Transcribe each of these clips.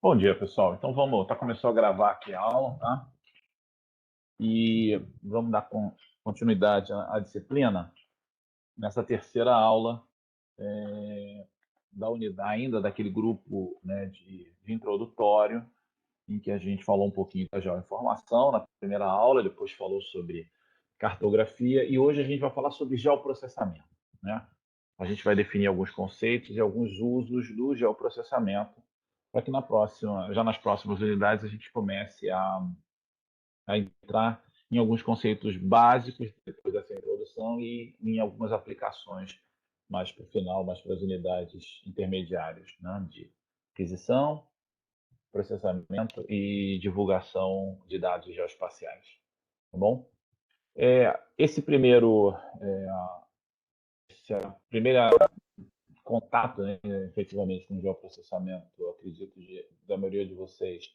Bom dia, pessoal. Então vamos, começou a gravar aqui a aula, tá? E vamos dar continuidade à disciplina nessa terceira aula da unidade, ainda daquele grupo, né, de introdutório, em que a gente falou um pouquinho da geoinformação na primeira aula, depois falou sobre cartografia e hoje a gente vai falar sobre geoprocessamento, né? A gente vai definir alguns conceitos e alguns usos do geoprocessamento para que já nas próximas unidades a gente comece a entrar em alguns conceitos básicos depois dessa introdução e em algumas aplicações mais para o final, mais para as unidades intermediárias, né, de aquisição, processamento e divulgação de dados geoespaciais. Tá bom? Esse primeiro, essa primeira contato, né, efetivamente, com o geoprocessamento, eu acredito, da maioria de vocês,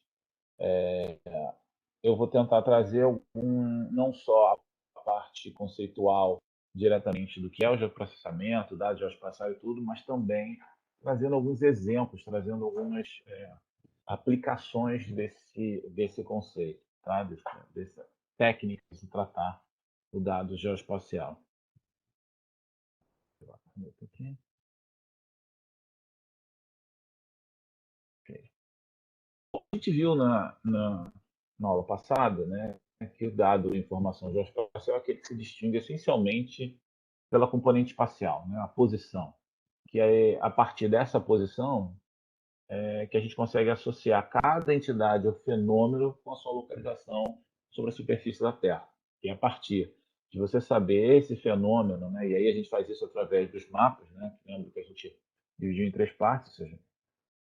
eu vou tentar trazer não só a parte conceitual diretamente do que é o geoprocessamento, dados geoespacial e tudo, mas também trazendo alguns exemplos, trazendo algumas aplicações desse conceito, tá? Dessa técnica de se tratar o dado geoespacial. Aqui. Okay. A gente viu na aula passada, né, que o dado de informação geoespacial é aquele que se distingue essencialmente pela componente espacial, né, a posição, que é a partir dessa posição que a gente consegue associar cada entidade ou fenômeno com a sua localização sobre a superfície da Terra. E a partir de você saber esse fenômeno, né, e aí a gente faz isso através dos mapas, né, lembra que a gente dividiu em três partes, ou seja,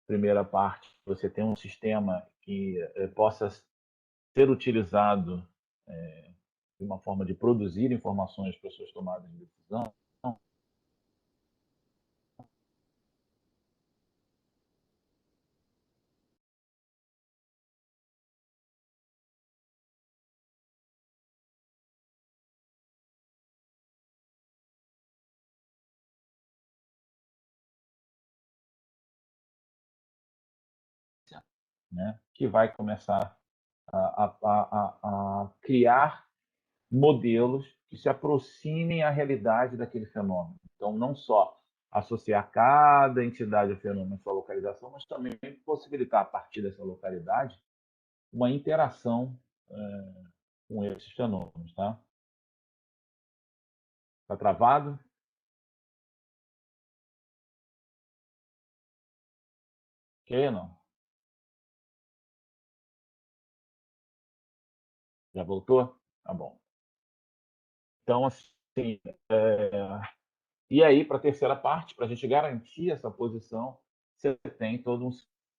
primeira parte, você tem um sistema que possa ser utilizado de uma forma de produzir informações para suas tomadas de decisão, né, que vai começar a criar modelos que se aproximem à realidade daquele fenômeno. Então, não só associar cada entidade ao fenômeno à sua localização, mas também possibilitar, a partir dessa localidade, uma interação com esses fenômenos. Tá? Tá travado? Ok, não? Já voltou? Tá bom. Então, assim, e aí, para a terceira parte, para a gente garantir essa posição, você tem todo um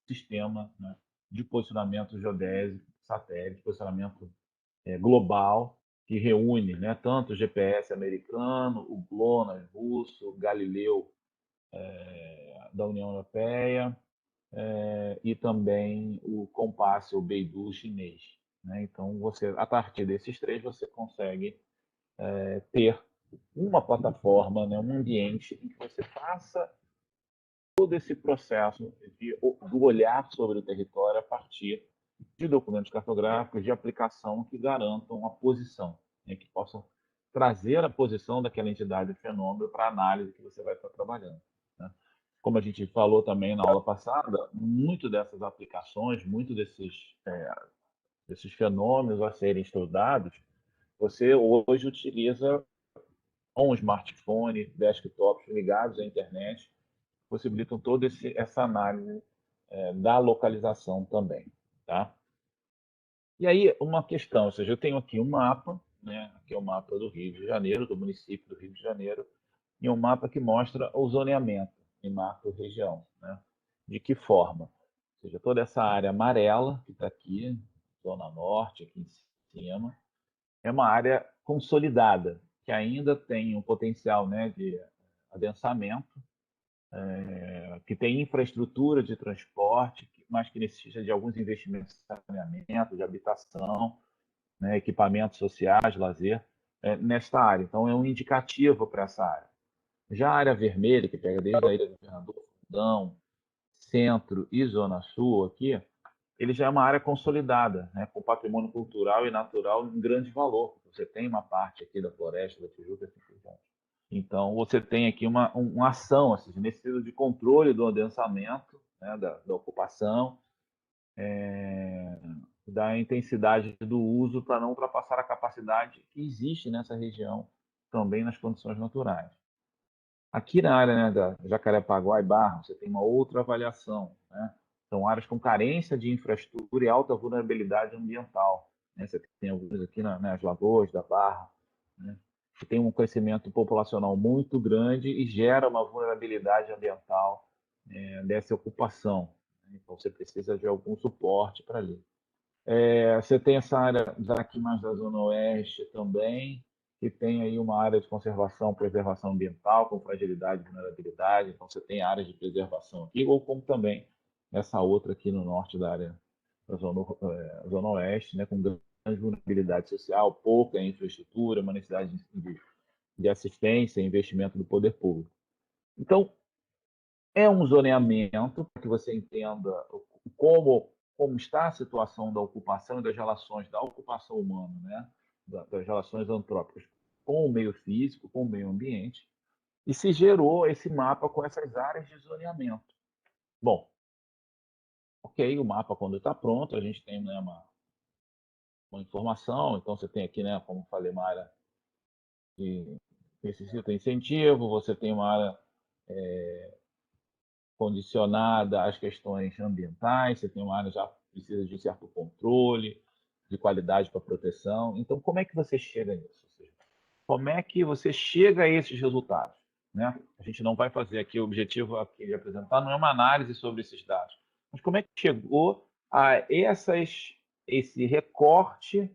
sistema, né, de posicionamento geodésico, satélite, posicionamento global, que reúne, né, tanto o GPS americano, o GLONASS russo, o Galileu da União Europeia, e também o Compass, o Beidou chinês. Né? Então, a partir desses três, você consegue ter uma plataforma, né, um ambiente em que você faça todo esse processo do olhar sobre o território a partir de documentos cartográficos de aplicação que garantam a posição, né, que possam trazer a posição daquela entidade ou fenômeno para a análise que você vai estar trabalhando. Né? Como a gente falou também na aula passada, muito dessas aplicações, muito desses fenômenos a serem estudados, você hoje utiliza um smartphone, desktops ligados à internet, possibilitam toda essa análise da localização também. Tá? E aí, uma questão, ou seja, eu tenho aqui um mapa, né? Aqui é o mapa do Rio de Janeiro, do município do Rio de Janeiro, e um mapa que mostra o zoneamento em macro-região. Né? De que forma? Ou seja, toda essa área amarela que está aqui, zona norte, aqui em cima, é uma área consolidada, que ainda tem um potencial, né, de adensamento, que tem infraestrutura de transporte, mas que necessita de alguns investimentos de saneamento, de habitação, né, equipamentos sociais, lazer, nesta área. Então, é um indicativo para essa área. Já a área vermelha, que pega desde a Ilha do Governador, Fundão, centro e zona sul aqui, ele já é uma área consolidada, né, com patrimônio cultural e natural em grande valor. Você tem uma parte aqui da floresta, da Tijuca, assim por diante. Então, você tem aqui uma ação, assim, nesse sentido de controle do adensamento, né, da ocupação, da intensidade do uso para não ultrapassar a capacidade que existe nessa região, também nas condições naturais. Aqui na área, né, da Jacarepaguá e Barra, você tem uma outra avaliação, né? São áreas com carência de infraestrutura e alta vulnerabilidade ambiental, né? Você tem algumas aqui nas lagoas da Barra, né? Que tem um crescimento populacional muito grande e gera uma vulnerabilidade ambiental, dessa ocupação, né? Então você precisa de algum suporte para ali. Você tem essa área daqui mais da Zona Oeste também, que tem aí uma área de conservação, preservação ambiental, com fragilidade e vulnerabilidade. Então, você tem áreas de preservação aqui, ou como também essa outra aqui no norte da área da Zona Oeste, né, com grande vulnerabilidade social, pouca infraestrutura, uma necessidade de assistência e investimento do poder público. Então, é um zoneamento para que você entenda como está a situação da ocupação e das relações da ocupação humana, né? Das relações antrópicas com o meio físico, com o meio ambiente, e se gerou esse mapa com essas áreas de zoneamento. Bom, ok, o mapa quando está pronto, a gente tem, né, uma informação, então você tem aqui, né, como falei, uma área que necessita incentivo, você tem uma área condicionada às questões ambientais, você tem uma área que já precisa de certo controle, de qualidade para proteção. Então, como é que você chega nisso? Ou seja, como é que você chega a esses resultados? Né? A gente não vai fazer aqui, o objetivo aqui de apresentar não é uma análise sobre esses dados, mas como é que chegou a esse recorte,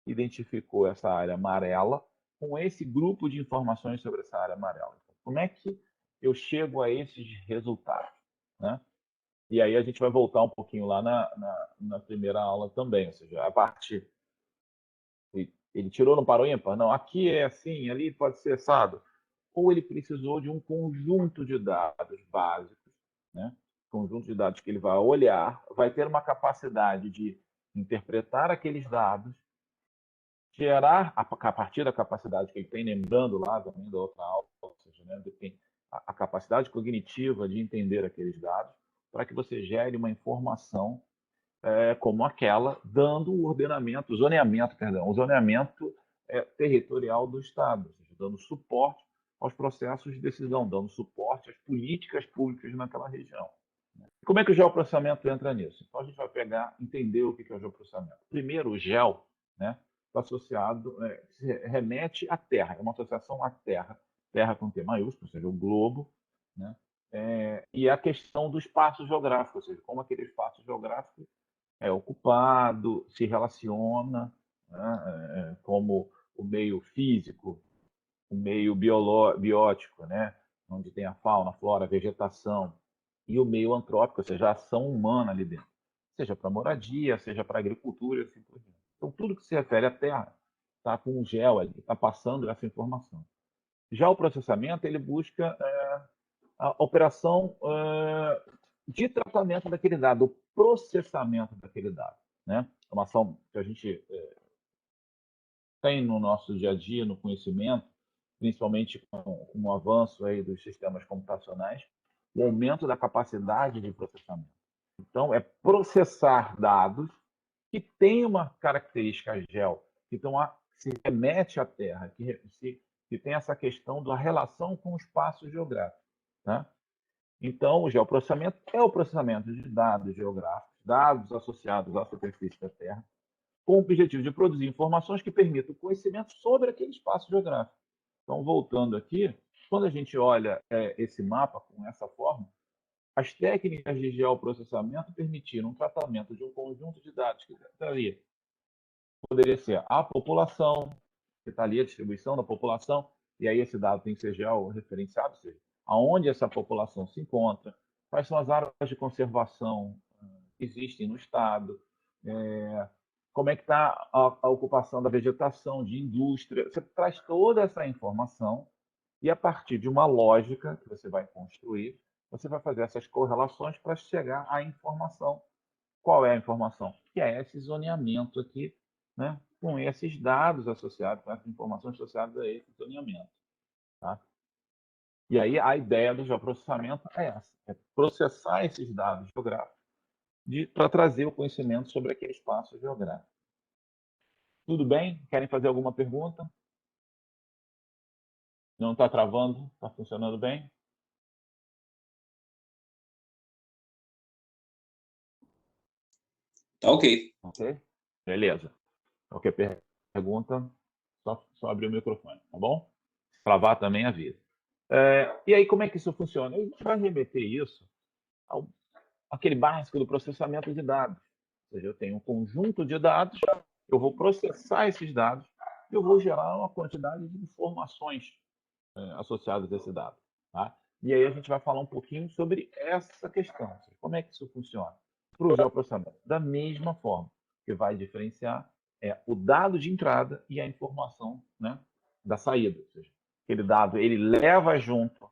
identificou essa área amarela, com esse grupo de informações sobre essa área amarela. Então, como é que eu chego a esses resultados? Né? E aí a gente vai voltar um pouquinho lá na primeira aula também, ou seja, a parte ele tirou no parou ímpar? Não, aqui é assim, ali pode ser assado. Ou ele precisou de um conjunto de dados básicos, né? Conjunto de dados que ele vai olhar, vai ter uma capacidade de interpretar aqueles dados, gerar, a partir da capacidade que ele tem, lembrando lá também da outra aula, ou seja, né, tem a capacidade cognitiva de entender aqueles dados, para que você gere uma informação como aquela, dando o ordenamento, o zoneamento territorial do Estado, ou seja, dando suporte aos processos de decisão, dando suporte às políticas públicas naquela região. Como é que o geoprocessamento entra nisso? Então, a gente vai entender o que é o geoprocessamento. Primeiro, o geo, né, está associado, se remete à Terra, é uma associação à Terra, Terra com T maiúsculo, ou seja, o globo, né, e a questão do espaço geográfico, ou seja, como aquele espaço geográfico é ocupado, se relaciona, né, como o meio físico, o meio biótico, né, onde tem a fauna, a flora, a vegetação, e o meio antrópico, ou seja, a ação humana ali dentro, seja para moradia, seja para agricultura, assim por diante. Então, tudo que se refere à Terra está com o gel ali, está passando essa informação. Já o processamento, ele busca a operação de tratamento daquele dado, o processamento daquele dado. Né? É uma ação que a gente tem no nosso dia a dia, no conhecimento, principalmente com o avanço aí dos sistemas computacionais, o aumento da capacidade de processamento. Então, é processar dados que têm uma característica gel, que se remete à Terra, que tem essa questão da relação com o espaço geográfico. Tá? Então, o geoprocessamento é o processamento de dados geográficos, dados associados à superfície da Terra, com o objetivo de produzir informações que permitam o conhecimento sobre aquele espaço geográfico. Então, voltando aqui, quando a gente olha esse mapa com essa forma, as técnicas de geoprocessamento permitiram um tratamento de um conjunto de dados que estaria. Poderia ser a população, que está ali a distribuição da população, e aí esse dado tem que ser georreferenciado, ou seja, aonde essa população se encontra, quais são as áreas de conservação que existem no Estado, como é que está a ocupação da vegetação, de indústria. Você traz toda essa informação e, a partir de uma lógica que você vai construir, você vai fazer essas correlações para chegar à informação. Qual é a informação? Que é esse zoneamento aqui, né? Com esses dados associados, com essas informações associadas a esse zoneamento. Tá? E aí a ideia do geoprocessamento é essa, é processar esses dados geográficos para trazer o conhecimento sobre aquele espaço geográfico. Tudo bem? Querem fazer alguma pergunta? Não está travando? Está funcionando bem? Tá ok. Ok? Beleza. Qualquer pergunta, só abrir o microfone, tá bom? Se travar também avisa. E aí, como é que isso funciona? A gente vai remeter isso ao aquele básico do processamento de dados. Ou seja, eu tenho um conjunto de dados, eu vou processar esses dados, eu vou gerar uma quantidade de informações associadas a esse dado. Tá? E aí a gente vai falar um pouquinho sobre essa questão. Como é que isso funciona? Para o geoprocessamento. Da mesma forma, que vai diferenciar o dado de entrada e a informação, né, da saída. Ou seja, aquele dado, ele leva junto,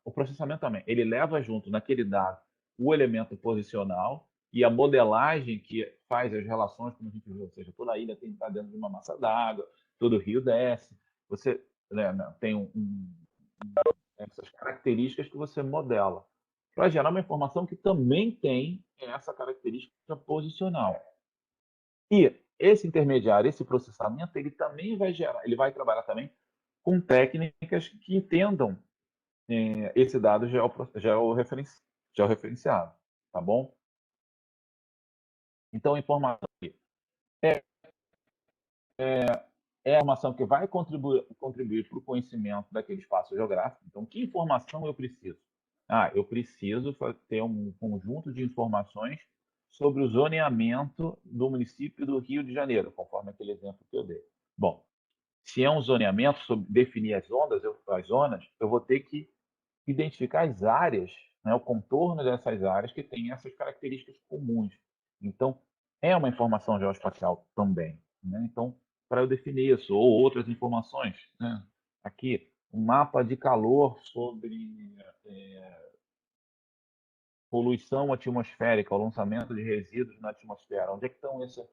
o processamento também, ele leva junto naquele dado o elemento posicional e a modelagem que faz as relações, como a gente viu, ou seja, toda a ilha tem que estar dentro de uma massa d'água, todo o rio desce, você, né, tem essas características que você modela, para gerar uma informação que também tem essa característica posicional. E esse intermediário, esse processamento, ele também vai gerar, ele vai trabalhar também com técnicas que entendam esse dado georreferenciado, tá bom? Então, a informação é a informação que vai contribuir para o conhecimento daquele espaço geográfico. Então, que informação eu preciso? Eu preciso ter um conjunto de informações sobre o zoneamento do município do Rio de Janeiro, conforme aquele exemplo que eu dei. Bom, se é um zoneamento sobre definir as zonas, eu vou ter que identificar as áreas, né, o contorno dessas áreas que têm essas características comuns. Então, é uma informação geoespacial também. Né? Então, para eu definir isso, ou outras informações, né? Aqui, um mapa de calor sobre poluição atmosférica, o lançamento de resíduos na atmosfera. Onde é que estão esses?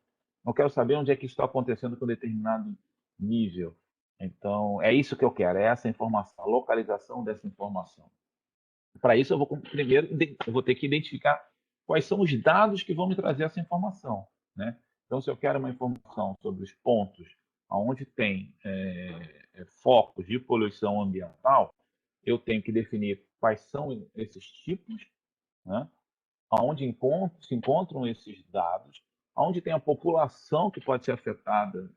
Eu quero saber onde é que isso está acontecendo com determinado nível. Então, é isso que eu quero, é essa informação, a localização dessa informação. Para isso, primeiro eu vou ter que identificar quais são os dados que vão me trazer essa informação. Né? Então, se eu quero uma informação sobre os pontos onde tem focos de poluição ambiental, eu tenho que definir quais são esses tipos, né? Onde se encontram esses dados, onde tem a população que pode ser afetada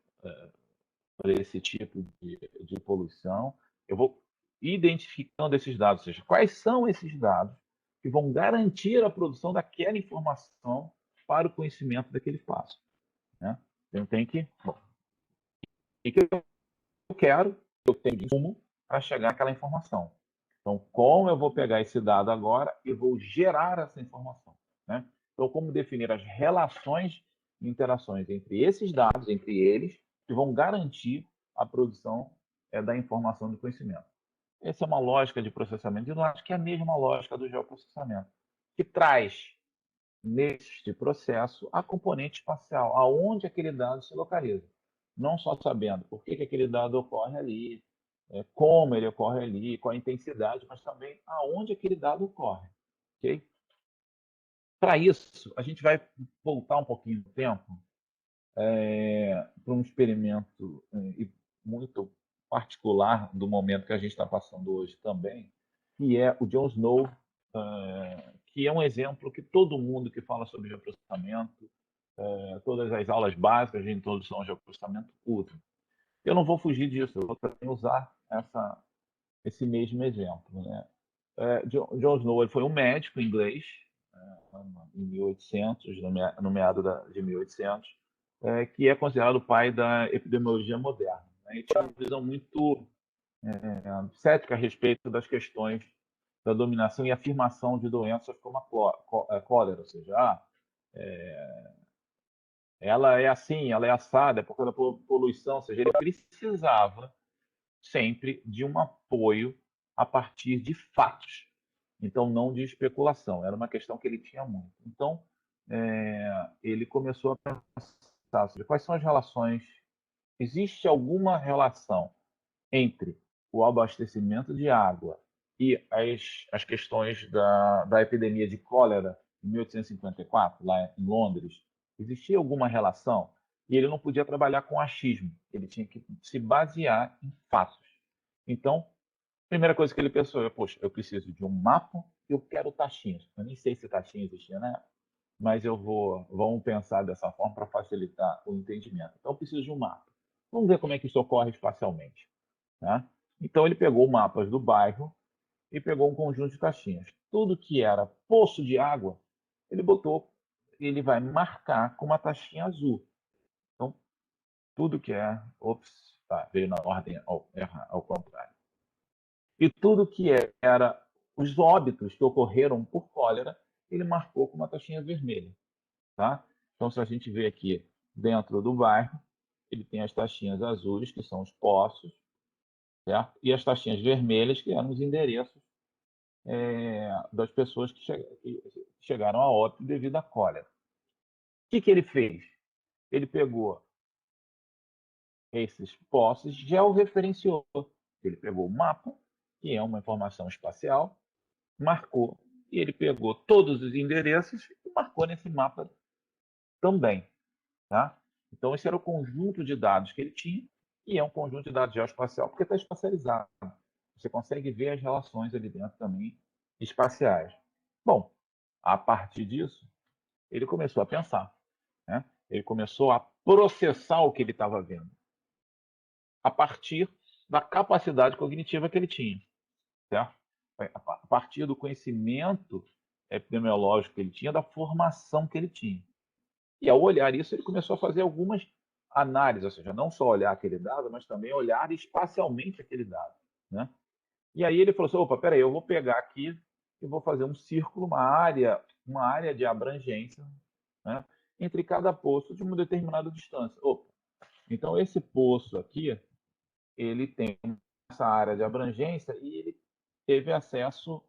por esse tipo de poluição. Eu vou identificando esses dados, ou seja, quais são esses dados que vão garantir a produção daquela informação para o conhecimento daquele espaço. Né? Então, tem que. Bom, o que eu quero, eu tenho de insumo para chegar àquela informação. Então, como eu vou pegar esse dado agora e vou gerar essa informação? Né? Então, como definir as relações e interações entre esses dados, entre eles, que vão garantir a produção da informação do conhecimento. Essa é uma lógica de processamento, e eu acho que é a mesma lógica do geoprocessamento, que traz neste processo a componente espacial, aonde aquele dado se localiza. Não só sabendo por que aquele dado ocorre ali, como ele ocorre ali, qual a intensidade, mas também aonde aquele dado ocorre. Okay? Para isso, a gente vai voltar um pouquinho no tempo para um experimento muito particular do momento que a gente está passando hoje também, que é o John Snow, que é um exemplo que todo mundo que fala sobre geoprocessamento, todas as aulas básicas de introdução ao geoprocessamento usam. Eu não vou fugir disso, eu vou também usar esse mesmo exemplo. Né? John Snow foi um médico inglês, em 1800, no meado de 1800, que é considerado o pai da epidemiologia moderna. Né? E tinha uma visão muito cética a respeito das questões da dominação e afirmação de doenças como a cólera, ou seja, ela é assim, ela é assada, é por causa da poluição, ou seja, ele precisava sempre de um apoio a partir de fatos. Então, não de especulação, era uma questão que ele tinha muito. Então, ele começou a pensar sobre quais são as relações, existe alguma relação entre o abastecimento de água e as questões da epidemia de cólera em 1854, lá em Londres, existia alguma relação? E ele não podia trabalhar com achismo, ele tinha que se basear em fatos. Então, a primeira coisa que ele pensou é, poxa, eu preciso de um mapa, eu quero taxinhas. Eu nem sei se taxinha existia, né? Mas vamos pensar dessa forma para facilitar o entendimento. Então, eu preciso de um mapa. Vamos ver como é que isso ocorre espacialmente. Né? Então, ele pegou mapas do bairro e pegou um conjunto de taxinhas. Tudo que era poço de água, ele vai marcar com uma taxinha azul. Então, tudo que é. Ops, tá, veio na ordem ao contrário. E tudo que era os óbitos que ocorreram por cólera, ele marcou com uma taxinha vermelha. Tá? Então, se a gente vê aqui dentro do bairro, ele tem as taxinhas azuis, que são os poços, certo? E as taxinhas vermelhas, que eram os endereços das pessoas que chegaram a óbito devido à cólera. O que ele fez? Ele pegou esses poços e georreferenciou. Ele pegou o mapa, que é uma informação espacial, marcou, e ele pegou todos os endereços e marcou nesse mapa também. Tá? Então, esse era o conjunto de dados que ele tinha, e é um conjunto de dados geoespacial, porque está espacializado. Você consegue ver as relações ali dentro também espaciais. Bom, a partir disso, ele começou a pensar. Né? Ele começou a processar o que ele estava vendo, a partir da capacidade cognitiva que ele tinha. Certo? A partir do conhecimento epidemiológico que ele tinha, da formação que ele tinha. E ao olhar isso, ele começou a fazer algumas análises, ou seja, não só olhar aquele dado, mas também olhar espacialmente aquele dado. Né? E aí ele falou assim, opa, peraí, eu vou pegar aqui e vou fazer um círculo, uma área de abrangência, né, entre cada poço de uma determinada distância. Opa, então esse poço aqui, ele tem essa área de abrangência e ele teve acesso,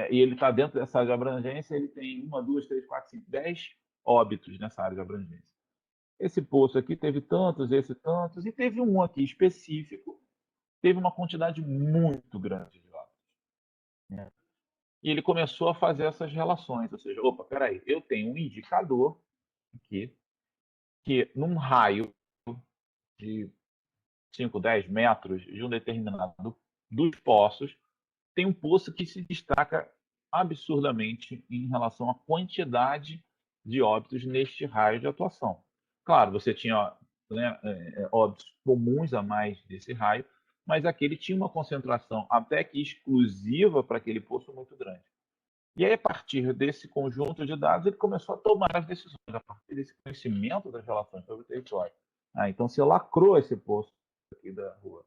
e ele está dentro dessa área de abrangência, ele tem 1, 2, 3, 4, 5, 10 óbitos nessa área de abrangência. Esse poço aqui teve tantos, esse tantos, e teve um aqui específico, teve uma quantidade muito grande de óbitos. Né? E ele começou a fazer essas relações, ou seja, opa, peraí, eu tenho um indicador aqui, que num raio de 5, 10 metros de um determinado dos poços, tem um poço que se destaca absurdamente em relação à quantidade de óbitos neste raio de atuação. Claro, você tinha, né, óbitos comuns a mais desse raio, mas aquele tinha uma concentração até que exclusiva para aquele poço muito grande. E aí, a partir desse conjunto de dados, ele começou a tomar as decisões, a partir desse conhecimento das relações sobre o território. Então, você lacrou esse poço aqui da rua,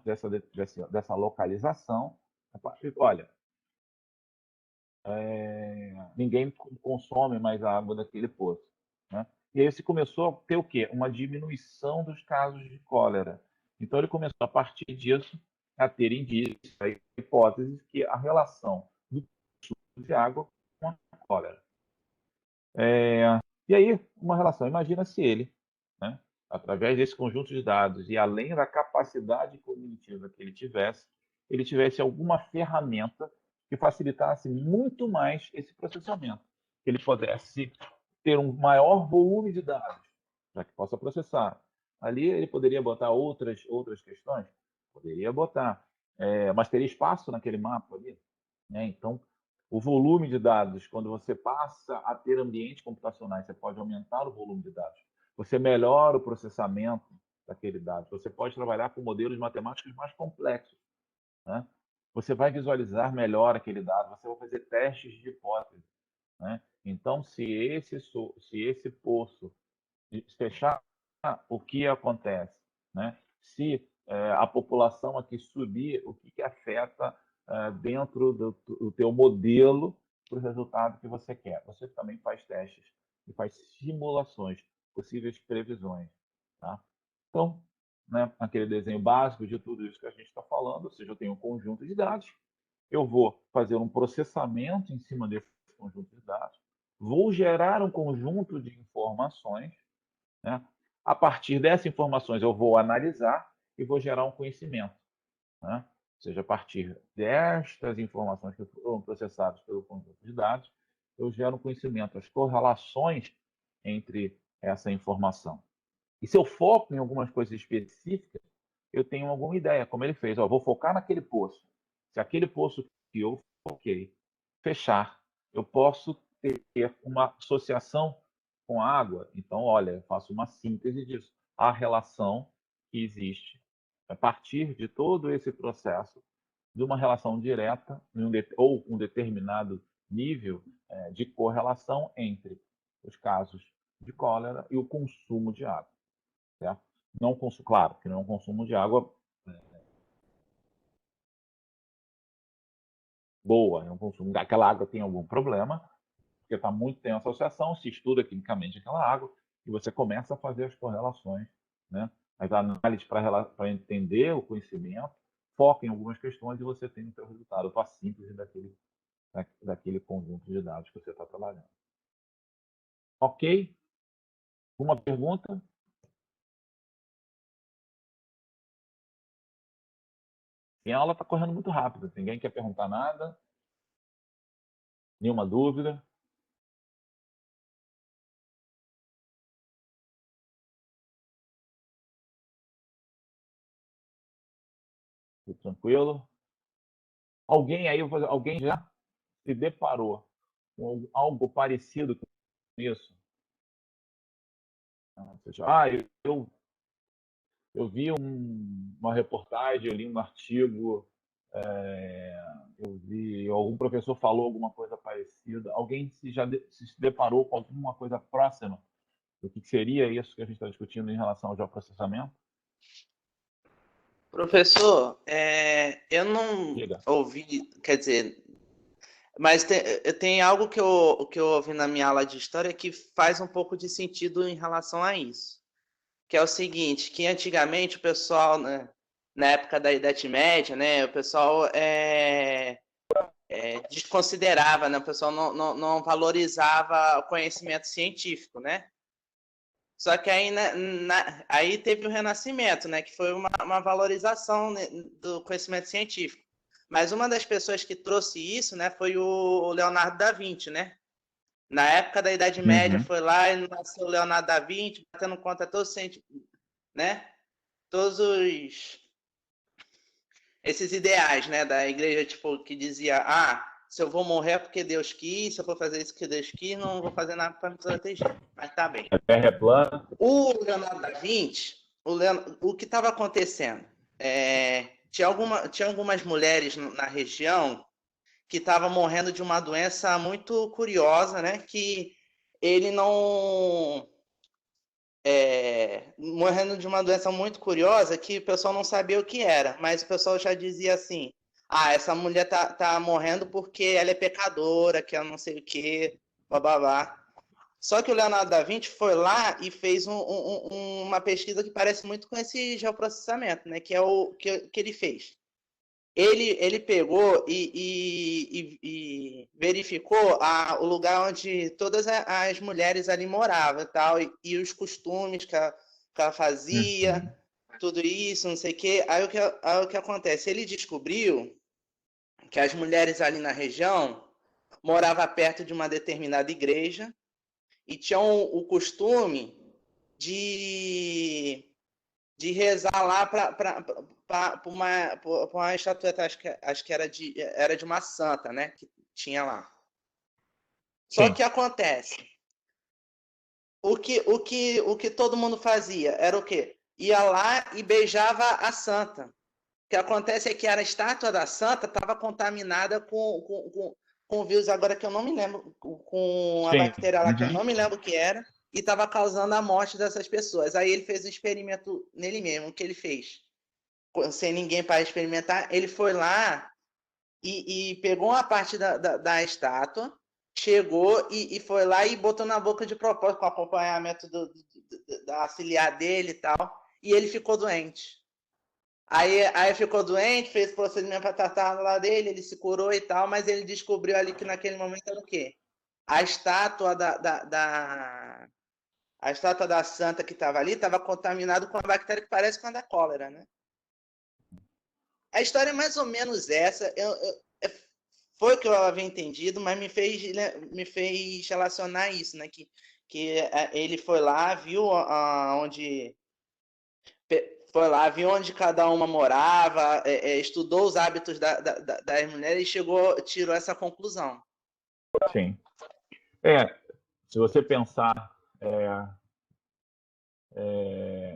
dessa localização. Olha, ninguém consome mais a água daquele poço. Né? E aí você começou a ter o quê? Uma diminuição dos casos de cólera. Então, ele começou, a partir disso, a ter indícios, hipóteses que a relação do consumo de água com a cólera. E aí, uma relação. Imagina se ele, né, através desse conjunto de dados e além da capacidade cognitiva que ele tivesse alguma ferramenta que facilitasse muito mais esse processamento. Que ele pudesse ter um maior volume de dados para que possa processar. Ali ele poderia botar outras questões? Poderia botar. Mas teria espaço naquele mapa ali. Né? Então, o volume de dados, quando você passa a ter ambientes computacionais, você pode aumentar o volume de dados. Você melhora o processamento daquele dado. Você pode trabalhar com modelos matemáticos mais complexos. Né? Você vai visualizar melhor aquele dado, você vai fazer testes de hipótese. Né? Então, se esse poço fechar, o que acontece? Né? Se a população aqui subir, o que afeta dentro do teu modelo para o resultado que você quer? Você também faz testes e faz simulações, possíveis previsões. Tá? Então, né, aquele desenho básico de tudo isso que a gente está falando, ou seja, eu tenho um conjunto de dados, eu vou fazer um processamento em cima desse conjunto de dados, vou gerar um conjunto de informações, né? A partir dessas informações eu vou analisar e vou gerar um conhecimento, né? Ou seja, a partir destas informações que foram processadas pelo conjunto de dados, eu gero um conhecimento, as correlações entre essa informação. E se eu foco em algumas coisas específicas, eu tenho alguma ideia, como ele fez. Ó, vou focar naquele poço. Se aquele poço que eu foquei fechar, eu posso ter uma associação com a água. Então, olha, eu faço uma síntese disso. A relação que existe a partir de todo esse processo de uma relação direta ou um determinado nível de correlação entre os casos de cólera e o consumo de água. Certo? Não consumo, claro, que não é um consumo de água boa, é um consumo daquela água tem algum problema, porque está muito tem associação, se estuda quimicamente aquela água e você começa a fazer as correlações, né? As análises para entender o conhecimento, foca em algumas questões e você tem o seu resultado, a tua síntese daquele conjunto de dados que você está trabalhando. Ok? Uma pergunta? E a aula está correndo muito rápido. Ninguém quer perguntar nada? Nenhuma dúvida? Tudo tranquilo? Alguém aí, alguém já se deparou com algo parecido com isso? Eu vi uma reportagem, eu li um artigo, eu vi algum professor falou alguma coisa parecida. Alguém se deparou com alguma coisa próxima do que seria isso que a gente está discutindo em relação ao geoprocessamento? Professor, eu não Diga. ouvi, quer dizer, mas tem algo que eu ouvi na minha aula de história que faz um pouco de sentido em relação a isso. Que é o seguinte, que antigamente o pessoal, né, na época da Idade Média, né, o pessoal desconsiderava, né, o pessoal não valorizava o conhecimento científico, né? Só que aí, aí teve o Renascimento, né, que foi uma valorização, né, do conhecimento científico. Mas uma das pessoas que trouxe isso, né, foi o Leonardo da Vinci, né? Na época da Idade Média, foi lá e nasceu o Leonardo da Vinci, batendo conta todos, né? Todos esses ideais, né, da igreja, tipo, que dizia, se eu vou morrer é porque Deus quis, se eu for fazer isso que Deus quis, não vou fazer nada para me proteger. Mas tá bem. A Terra é plana. O Leonardo da Vinci, o que estava acontecendo? Tinha algumas mulheres na região que estavam morrendo de uma doença muito curiosa, né? Que ele não... morrendo de uma doença muito curiosa que o pessoal não sabia o que era, mas o pessoal já dizia assim, essa mulher tá morrendo porque ela é pecadora, que ela não sei o que, babá. Só que o Leonardo da Vinci foi lá e fez uma pesquisa que parece muito com esse geoprocessamento, né? Que é o que ele fez. Ele pegou e verificou o lugar onde todas as mulheres ali moravam e tal, e os costumes que ela fazia, tudo isso, não sei o quê. Aí o que acontece? Ele descobriu que as mulheres ali na região moravam perto de uma determinada igreja e tinham o costume de rezar lá para uma estatueta, acho que era de uma santa, né? Que tinha lá. Só que acontece, o que todo mundo fazia era o quê? Ia lá e beijava a santa. O que acontece é que a estátua da santa estava contaminada com vírus, agora que eu não me lembro, com a bactéria lá que eu não me lembro o que era, e estava causando a morte dessas pessoas. Aí ele fez um experimento nele mesmo. O que ele fez? Sem ninguém para experimentar, ele foi lá e pegou uma parte da estátua, chegou e foi lá e botou na boca de propósito, com acompanhamento da auxiliar dele e tal, e ele ficou doente. Aí ficou doente, fez procedimento para tratar lá dele, ele se curou e tal, mas ele descobriu ali que naquele momento era o quê? A estátua a estátua da santa que estava ali estava contaminada com uma bactéria que parece com a da cólera, né? A história é mais ou menos essa. Foi o que eu havia entendido, mas me fez relacionar isso, né? Que ele foi lá, viu onde foi lá, viu onde cada uma morava, estudou os hábitos das mulheres e tirou essa conclusão. Sim. Se você pensar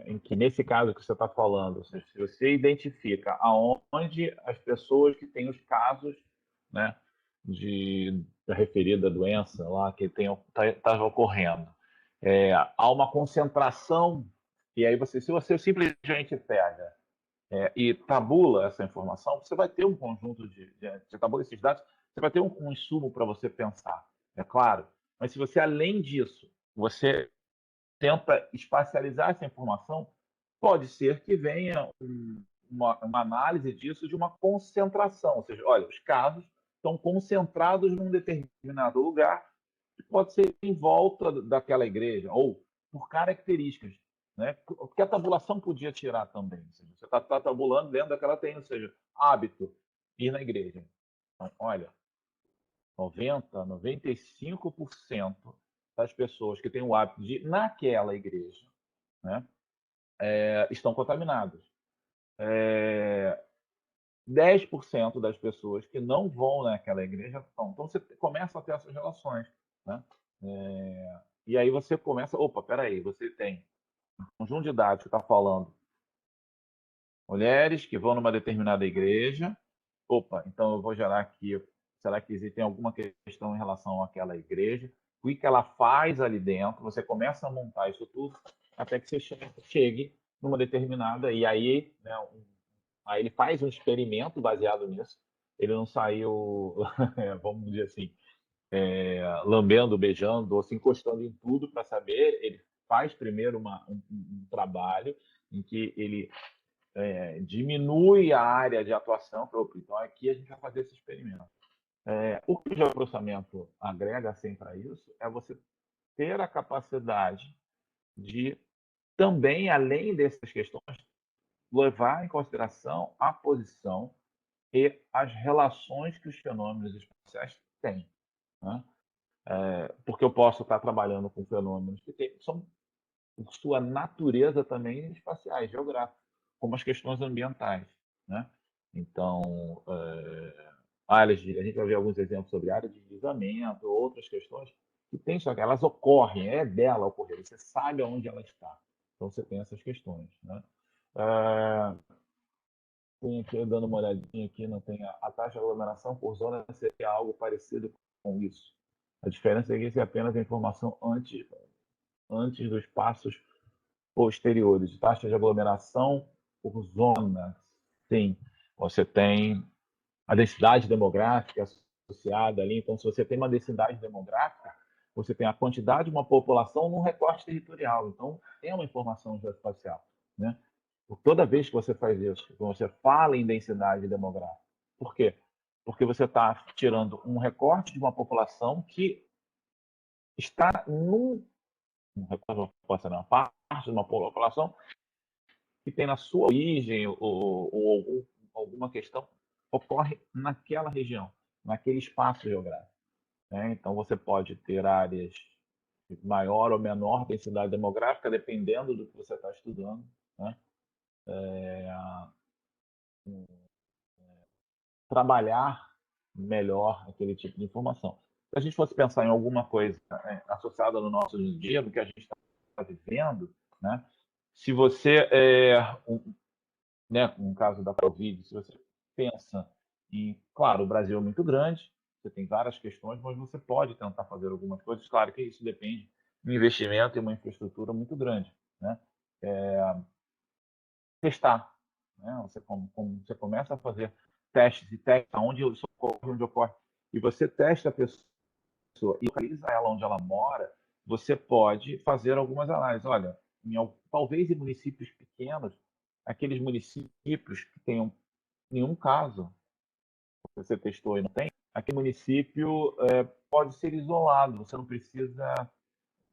em que nesse caso que você está falando, ou seja, se você identifica aonde as pessoas que têm os casos, né, da referida doença lá que está ocorrendo, há uma concentração, e aí se você simplesmente pega e tabula essa informação, você vai ter um conjunto de tabula esses dados, você vai ter um insumo para você pensar, é claro. Mas se você, além disso, você tenta espacializar essa informação, pode ser que venha uma análise disso de uma concentração, ou seja, olha, os casos estão concentrados num determinado lugar, que pode ser em volta daquela igreja, ou por características, né? Porque a tabulação podia tirar também, ou seja, você está tabulando dentro daquela tem, ou seja, hábito, ir na igreja. Então, olha, 95% das pessoas que têm o hábito de ir naquela igreja, né, estão contaminadas. 10% das pessoas que não vão naquela igreja estão. Então você começa a ter essas relações. Né? E aí você começa, opa, peraí, você tem um conjunto de dados que está falando mulheres que vão numa determinada igreja, opa, então eu vou gerar aqui, será que existe alguma questão em relação àquela igreja? O que ela faz ali dentro? Você começa a montar isso tudo até que você chegue numa determinada, e aí, né, aí ele faz um experimento baseado nisso. Ele não saiu, vamos dizer assim, lambendo, beijando ou se encostando em tudo para saber. Ele faz primeiro um trabalho em que ele diminui a área de atuação. Então, aqui a gente vai fazer esse experimento. O que o geoprocessamento agrega assim para isso é você ter a capacidade de também, além dessas questões, levar em consideração a posição e as relações que os fenômenos espaciais têm. Né? Porque eu posso estar trabalhando com fenômenos que são, por sua natureza, também espaciais, geográficos, como as questões ambientais. Né? Então, a gente vai ver alguns exemplos sobre área de deslizamento, outras questões que tem, só que elas ocorrem, é dela ocorrer, você sabe aonde ela está. Então, você tem essas questões. Né? Tem aqui, dando uma olhadinha aqui, não tem a taxa de aglomeração por zona seria algo parecido com isso. A diferença é que isso é apenas a informação antes dos passos posteriores. Taxa de aglomeração por zona, sim. Você tem a densidade demográfica associada ali. Então, se você tem uma densidade demográfica, você tem a quantidade de uma população num recorte territorial. Então, tem uma informação geoespacial. Né? Toda vez que você faz isso, que você fala em densidade demográfica. Por quê? Porque você está tirando um recorte de uma população que está uma parte de uma população que tem na sua origem ou alguma questão ocorre naquela região, naquele espaço geográfico. Né? Então, você pode ter áreas de maior ou menor densidade demográfica, dependendo do que você está estudando. Né? Trabalhar melhor aquele tipo de informação. Se a gente fosse pensar em alguma coisa associada no nosso dia, do que a gente está vivendo, né? Se você, né, no caso da Covid, se você pensa em, claro, o Brasil é muito grande, você tem várias questões, mas você pode tentar fazer algumas coisas. Claro que isso depende de um investimento e uma infraestrutura muito grande, né? Testar, né? Você começa a fazer testes e testa onde ocorre, e você testa a pessoa e localiza ela onde ela mora, você pode fazer algumas análises. Olha, talvez em municípios pequenos, aqueles municípios que tenham nenhum caso, você testou e não tem, aquele município pode ser isolado, você não precisa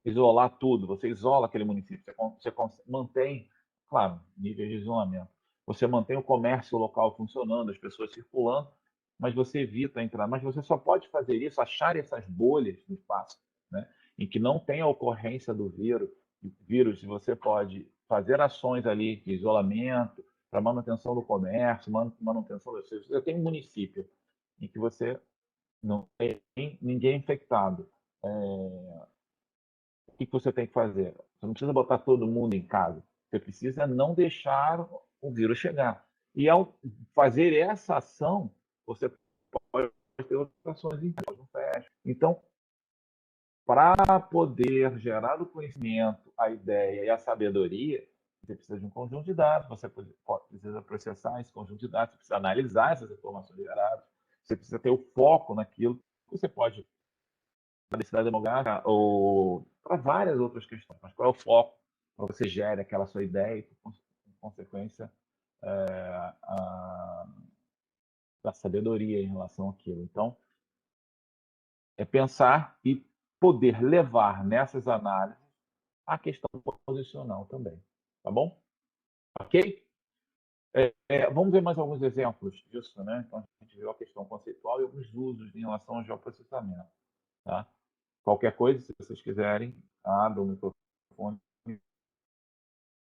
isolar tudo, você isola aquele município, você mantém, claro, nível de isolamento, você mantém o comércio local funcionando, as pessoas circulando, mas você evita entrar. Mas você só pode fazer isso, achar essas bolhas no espaço, né, em que não tem a ocorrência do vírus, você pode fazer ações ali de isolamento, para manutenção do comércio, manutenção das coisas. Você tem um município em que você não tem ninguém infectado. O que você tem que fazer? Você não precisa botar todo mundo em casa. Você precisa não deixar o vírus chegar. E ao fazer essa ação, você pode ter outras ações internas no fecho. Então, para poder gerar o conhecimento, a ideia e a sabedoria, você precisa de um conjunto de dados, você precisa processar esse conjunto de dados, você precisa analisar essas informações geradas, você precisa ter o foco naquilo. Você pode para a densidade demográfica ou para várias outras questões. Mas qual é o foco para você gere aquela sua ideia e, por consequência, a sabedoria em relação àquilo. Então, é pensar e poder levar nessas análises a questão posicional também. Tá bom? Ok? Vamos ver mais alguns exemplos disso, né? Então, a gente viu a questão conceitual e alguns usos em relação ao geoprocessamento. Tá? Qualquer coisa, se vocês quiserem, abra o microfone e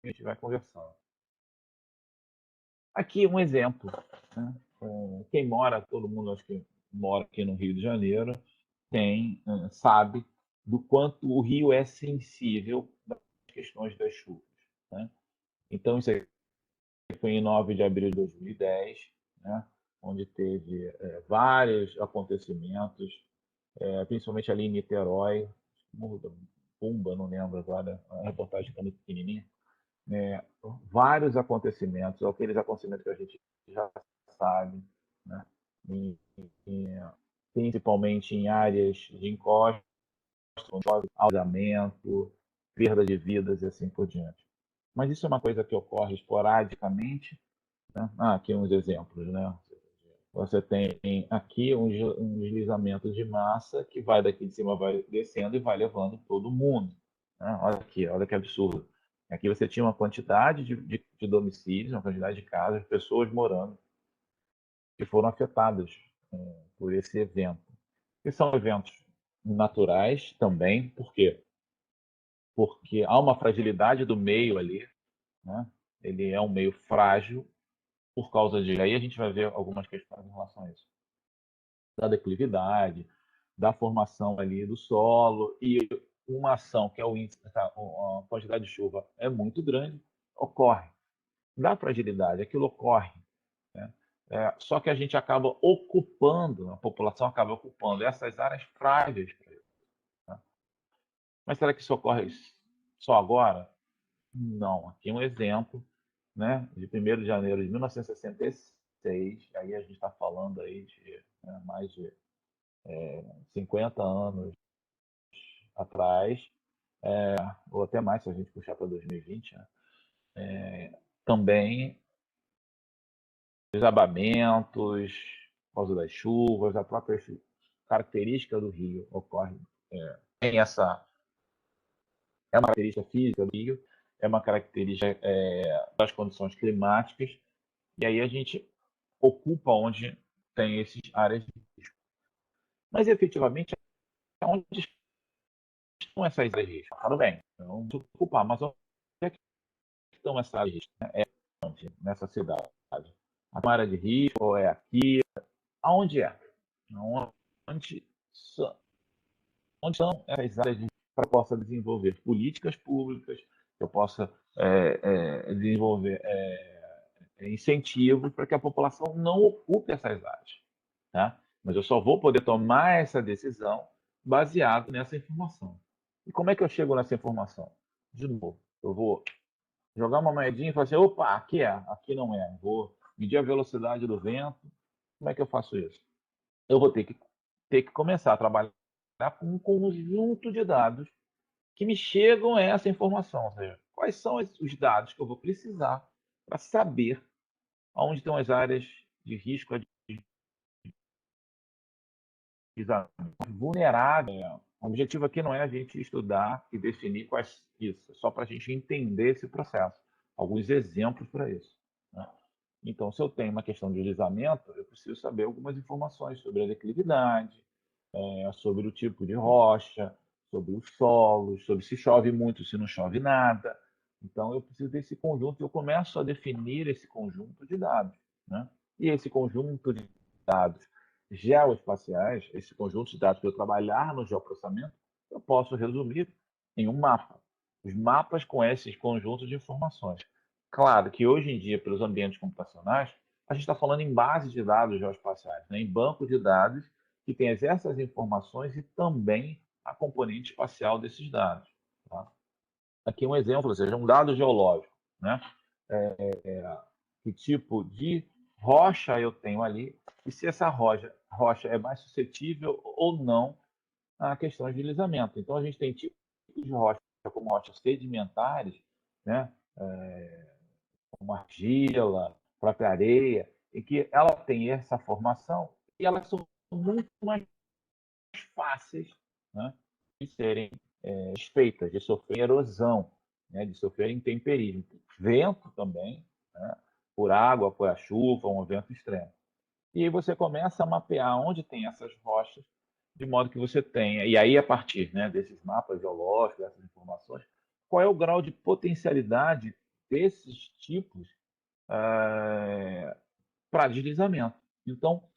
a gente vai conversando. Aqui um exemplo. Né? Quem mora, todo mundo acho que mora aqui no Rio de Janeiro, sabe do quanto o Rio é sensível às questões das chuvas. Né? Então, isso aqui foi em 9 de abril de 2010, né? Onde teve vários acontecimentos, principalmente ali em Niterói, Morro da Pumba, não lembro agora, a reportagem está muito pequenininha, vários acontecimentos, aqueles acontecimentos que a gente já sabe, né? Principalmente em áreas de encosto, alojamento, perda de vidas e assim por diante. Mas isso é uma coisa que ocorre esporadicamente. Né? Aqui uns exemplos. Né? Você tem aqui um deslizamento de massa que vai daqui de cima, vai descendo e vai levando todo mundo. Né? Olha aqui, olha que absurdo. Aqui você tinha uma quantidade de domicílios, uma quantidade de casas, pessoas morando, que foram afetadas por esse evento. E são eventos naturais também, por quê? Porque há uma fragilidade do meio ali, né? Ele é um meio frágil por causa de... Aí a gente vai ver algumas questões em relação a isso. Da declividade, da formação ali do solo, e uma ação que é o índice, a quantidade de chuva é muito grande, ocorre. Da fragilidade, aquilo ocorre. Né? Só que a gente acaba ocupando, a população acaba ocupando essas áreas frágeis. Né? Mas será que isso ocorre só agora? Não. Aqui um exemplo, né, de 1º de janeiro de 1966, aí a gente está falando aí de mais de 50 anos atrás, ou até mais se a gente puxar para 2020, né? Também desabamentos, por causa das chuvas, a própria característica do rio ocorre. Tem essa... É uma característica física do rio, é uma característica das condições climáticas, e aí a gente ocupa onde tem essas áreas de risco. Mas, efetivamente, onde estão essas áreas de risco? Tudo bem, eu não vou ocupar, mas onde é que estão essas áreas de risco? Onde? Nessa cidade. A área de risco ou é aqui? Aonde é? Onde são essas áreas de risco para que eu possa desenvolver políticas públicas, que eu possa desenvolver incentivos para que a população não ocupe essas áreas. Tá? Mas eu só vou poder tomar essa decisão baseado nessa informação. E como é que eu chego nessa informação? De novo, eu vou jogar uma moedinha e falar assim, opa, aqui é, aqui não é. Vou medir a velocidade do vento. Como é que eu faço isso? Eu vou ter que começar a trabalhar com um conjunto de dados que me chegam a essa informação. Ou seja, quais são os dados que eu vou precisar para saber onde estão as áreas de risco vulneráveis. O objetivo aqui não é a gente estudar e definir quais isso, é só para a gente entender esse processo. Alguns exemplos para isso, né? Então, se eu tenho uma questão de deslizamento, eu preciso saber algumas informações sobre a declividade, sobre o tipo de rocha, sobre os solos, sobre se chove muito, se não chove nada. Então, eu preciso desse conjunto e eu começo a definir esse conjunto de dados, né? E esse conjunto de dados geoespaciais, esse conjunto de dados que eu trabalhar no geoprocessamento, eu posso resumir em um mapa. Os mapas com esses conjuntos de informações. Claro que hoje em dia, pelos ambientes computacionais, a gente está falando em base de dados geoespaciais, né? Em banco de dados que tem essas informações e também a componente espacial desses dados. Tá? Aqui um exemplo, ou seja, um dado geológico, né? Que tipo de rocha eu tenho ali e se essa rocha é mais suscetível ou não a questões de deslizamento. Então, a gente tem tipos de rocha, como rochas sedimentares, né? Como argila, própria areia, em que ela tem essa formação e elas são muito mais fáceis, né, de serem desfeitas, de sofrer erosão, né, de sofrer intemperismo. Vento também, né, por água, por a chuva, um vento extremo. E aí você começa a mapear onde tem essas rochas, de modo que você tenha, e aí a partir, né, desses mapas geológicos, dessas informações, qual é o grau de potencialidade desses tipos para deslizamento. Então,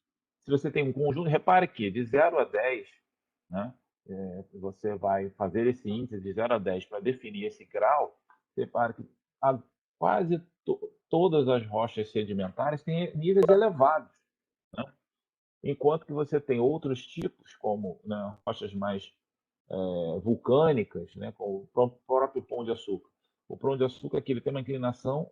se você tem um conjunto, repare que de 0 a 10, né, você vai fazer esse índice de 0 a 10 para definir esse grau, repare que quase todas as rochas sedimentares têm níveis elevados, né? Enquanto que você tem outros tipos, como, né, rochas mais vulcânicas, né, como o próprio Pão de Açúcar. O Pão de Açúcar aqui, ele tem uma inclinação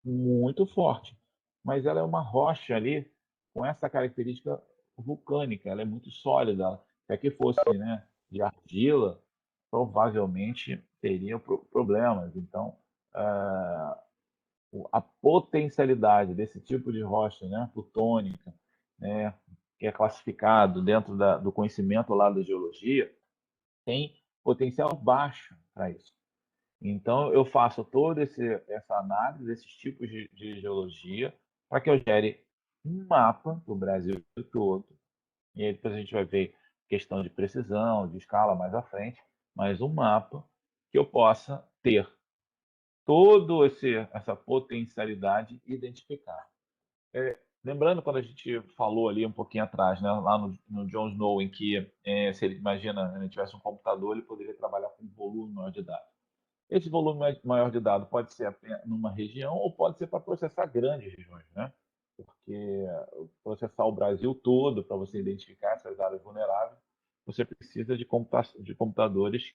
muito forte, mas ela é uma rocha ali com essa característica vulcânica, ela é muito sólida. Se aqui fosse, né, de argila, provavelmente teria problemas. Então, a potencialidade desse tipo de rocha, né, plutônica, né, que é classificado dentro do conhecimento lá da geologia, tem potencial baixo para isso. Então, eu faço toda essa análise desses tipos de geologia para que eu gere um mapa do Brasil todo. E aí depois a gente vai ver questão de precisão, de escala mais à frente, mas um mapa que eu possa ter toda essa potencialidade identificada. Lembrando quando a gente falou ali um pouquinho atrás, né, lá no John Snow, em que se ele imagina, ele tivesse um computador, ele poderia trabalhar com um volume maior de dados. Esse volume maior de dados pode ser numa região ou pode ser para processar grandes regiões, né? Porque processar o Brasil todo para você identificar essas áreas vulneráveis, você precisa de computadores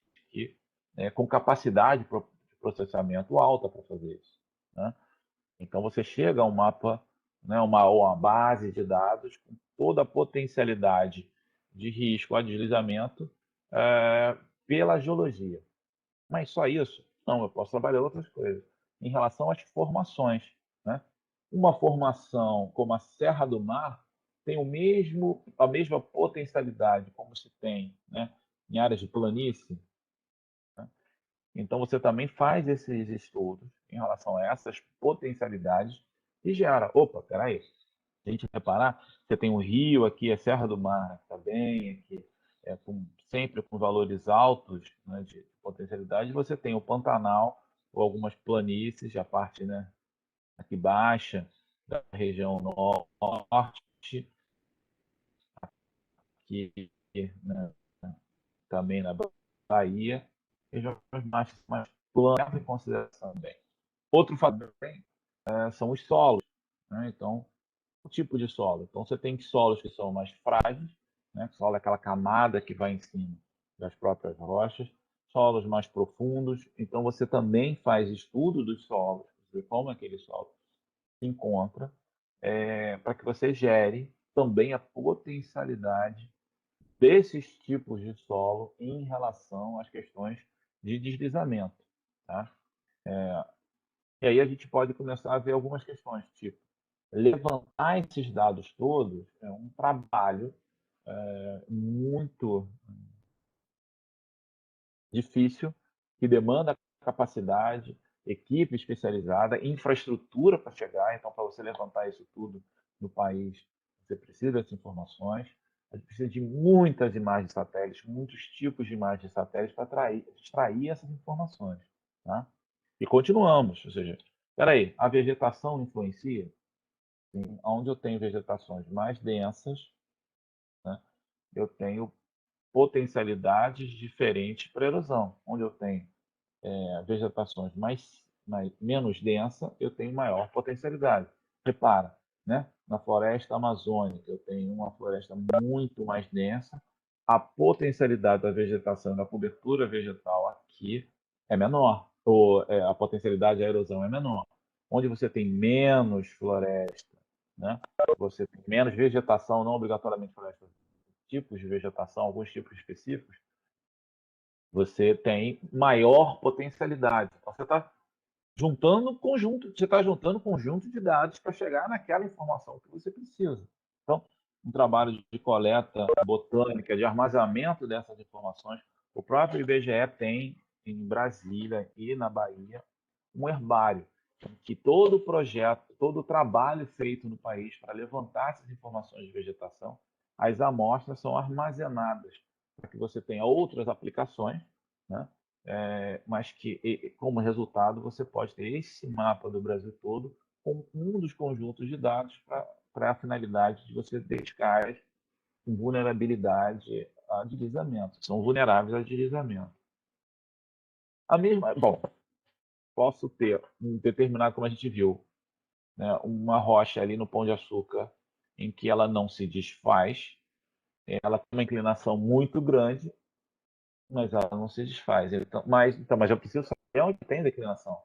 com capacidade de processamento alta para fazer isso, né? Então você chega a um mapa, né, uma base de dados com toda a potencialidade de risco a deslizamento pela geologia. Mas só isso? Não, eu posso trabalhar outras coisas. Em relação às formações, né? Uma formação como a Serra do Mar tem a mesma potencialidade como se tem, né, em áreas de planície. Né? Então você também faz esses estudos em relação a essas potencialidades e gera. Opa, peraí. Se a gente reparar, você tem um rio aqui, a Serra do Mar está bem, aqui, sempre com valores altos, né, de potencialidade. Você tem o Pantanal, ou algumas planícies, a parte, né, aqui baixa, da região norte, aqui, né, também na Bahia, regiões mais planas em consideração também. Outro fator também são os solos, né? Então, o tipo de solo. Então, você tem solos que são mais frágeis, né? Solo é aquela camada que vai em cima das próprias rochas, solos mais profundos. Então, você também faz estudo dos solos, de como aquele solo se encontra, para que você gere também a potencialidade desses tipos de solo em relação às questões de deslizamento, tá? E aí a gente pode começar a ver algumas questões, tipo, levantar esses dados todos é um trabalho muito difícil, que demanda capacidade, equipe especializada, infraestrutura para chegar. Então, para você levantar isso tudo no país, você precisa dessas informações. A gente precisa de muitas imagens de satélites, muitos tipos de imagens de satélites para extrair essas informações. Tá? E continuamos, ou seja, aí, a vegetação influencia? Sim, onde eu tenho vegetações mais densas, né, eu tenho potencialidades diferentes para erosão. Onde eu tenho vegetações menos densa, eu tenho maior potencialidade. Repara, né? Na floresta amazônica, eu tenho uma floresta muito mais densa, a potencialidade da vegetação, da cobertura vegetal aqui é menor, ou a potencialidade da erosão é menor. Onde você tem menos floresta, né? Você tem menos vegetação, não obrigatoriamente floresta, tipos de vegetação, alguns tipos específicos, você tem maior potencialidade. Então, você está juntando conjunto de dados para chegar naquela informação que você precisa. Então, um trabalho de coleta botânica, de armazenamento dessas informações, o próprio IBGE tem em Brasília e na Bahia um herbário, que todo o projeto, todo o trabalho feito no país para levantar essas informações de vegetação, as amostras são armazenadas para que você tenha outras aplicações, né? Mas que, como resultado, você pode ter esse mapa do Brasil todo com um dos conjuntos de dados para a finalidade de você detectar as vulnerabilidade a deslizamento. São vulneráveis a deslizamento. A mesma, bom, posso ter um determinado, como a gente viu, né, uma rocha ali no Pão de Açúcar em que ela não se desfaz, ela tem uma inclinação muito grande, mas ela não se desfaz. Mas eu preciso saber onde tem declinação,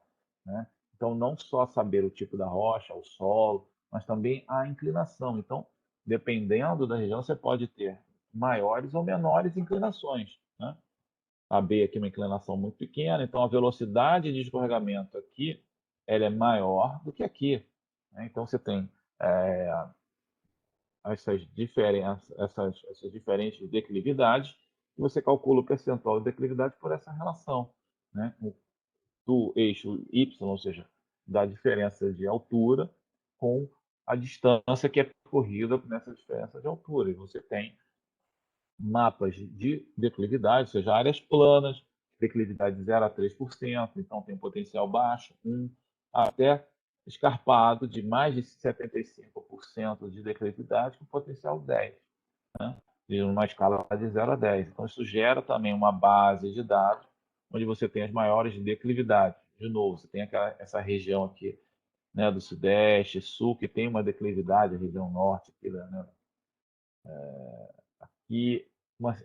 né? Então, não só saber o tipo da rocha, o solo, mas também a inclinação. Então, dependendo da região, você pode ter maiores ou menores inclinações, né? A B aqui é uma inclinação muito pequena, então a velocidade de escorregamento aqui ela é maior do que aqui, né? Então, você tem essas diferentes declividades, e você calcula o percentual de declividade por essa relação, né? Do eixo Y, ou seja, da diferença de altura com a distância que é percorrida nessa diferença de altura. E você tem mapas de declividade, ou seja, áreas planas, declividade de 0 a 3%, então tem potencial baixo, 1, até escarpado de mais de 75% de declividade com potencial 10, né? E numa escala de 0 a 10. Então, isso gera também uma base de dados onde você tem as maiores declividades. De novo, você tem essa região aqui, né, do Sudeste, Sul, que tem uma declividade, a região Norte, aqui, né, que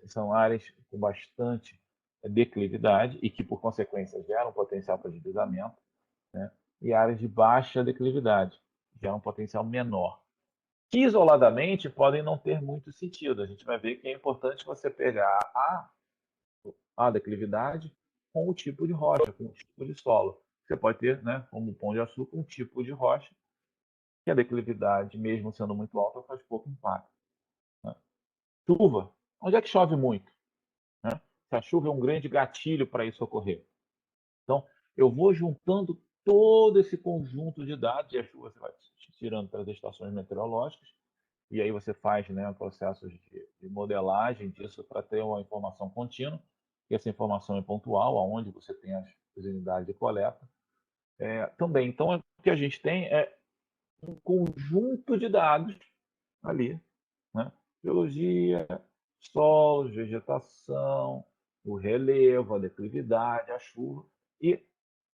são áreas com bastante declividade e que, por consequência, geram potencial para deslizamento, né? E áreas de baixa declividade, geram um potencial menor, que isoladamente podem não ter muito sentido. A gente vai ver que é importante você pegar a declividade com o tipo de rocha, com o tipo de solo. Você pode ter, né, como o Pão de Açúcar, um tipo de rocha que a declividade, mesmo sendo muito alta, faz pouco impacto, né? Chuva. Onde é que chove muito, né? Se a chuva é um grande gatilho para isso ocorrer. Então, eu vou juntando todo esse conjunto de dados, e a chuva você vai tirando pelas estações meteorológicas, e aí você faz, né, processos de modelagem disso para ter uma informação contínua, e essa informação é pontual, aonde você tem as unidades de coleta. Também, então, o que a gente tem é um conjunto de dados ali, né? Geologia, solos, vegetação, o relevo, a declividade, a chuva, e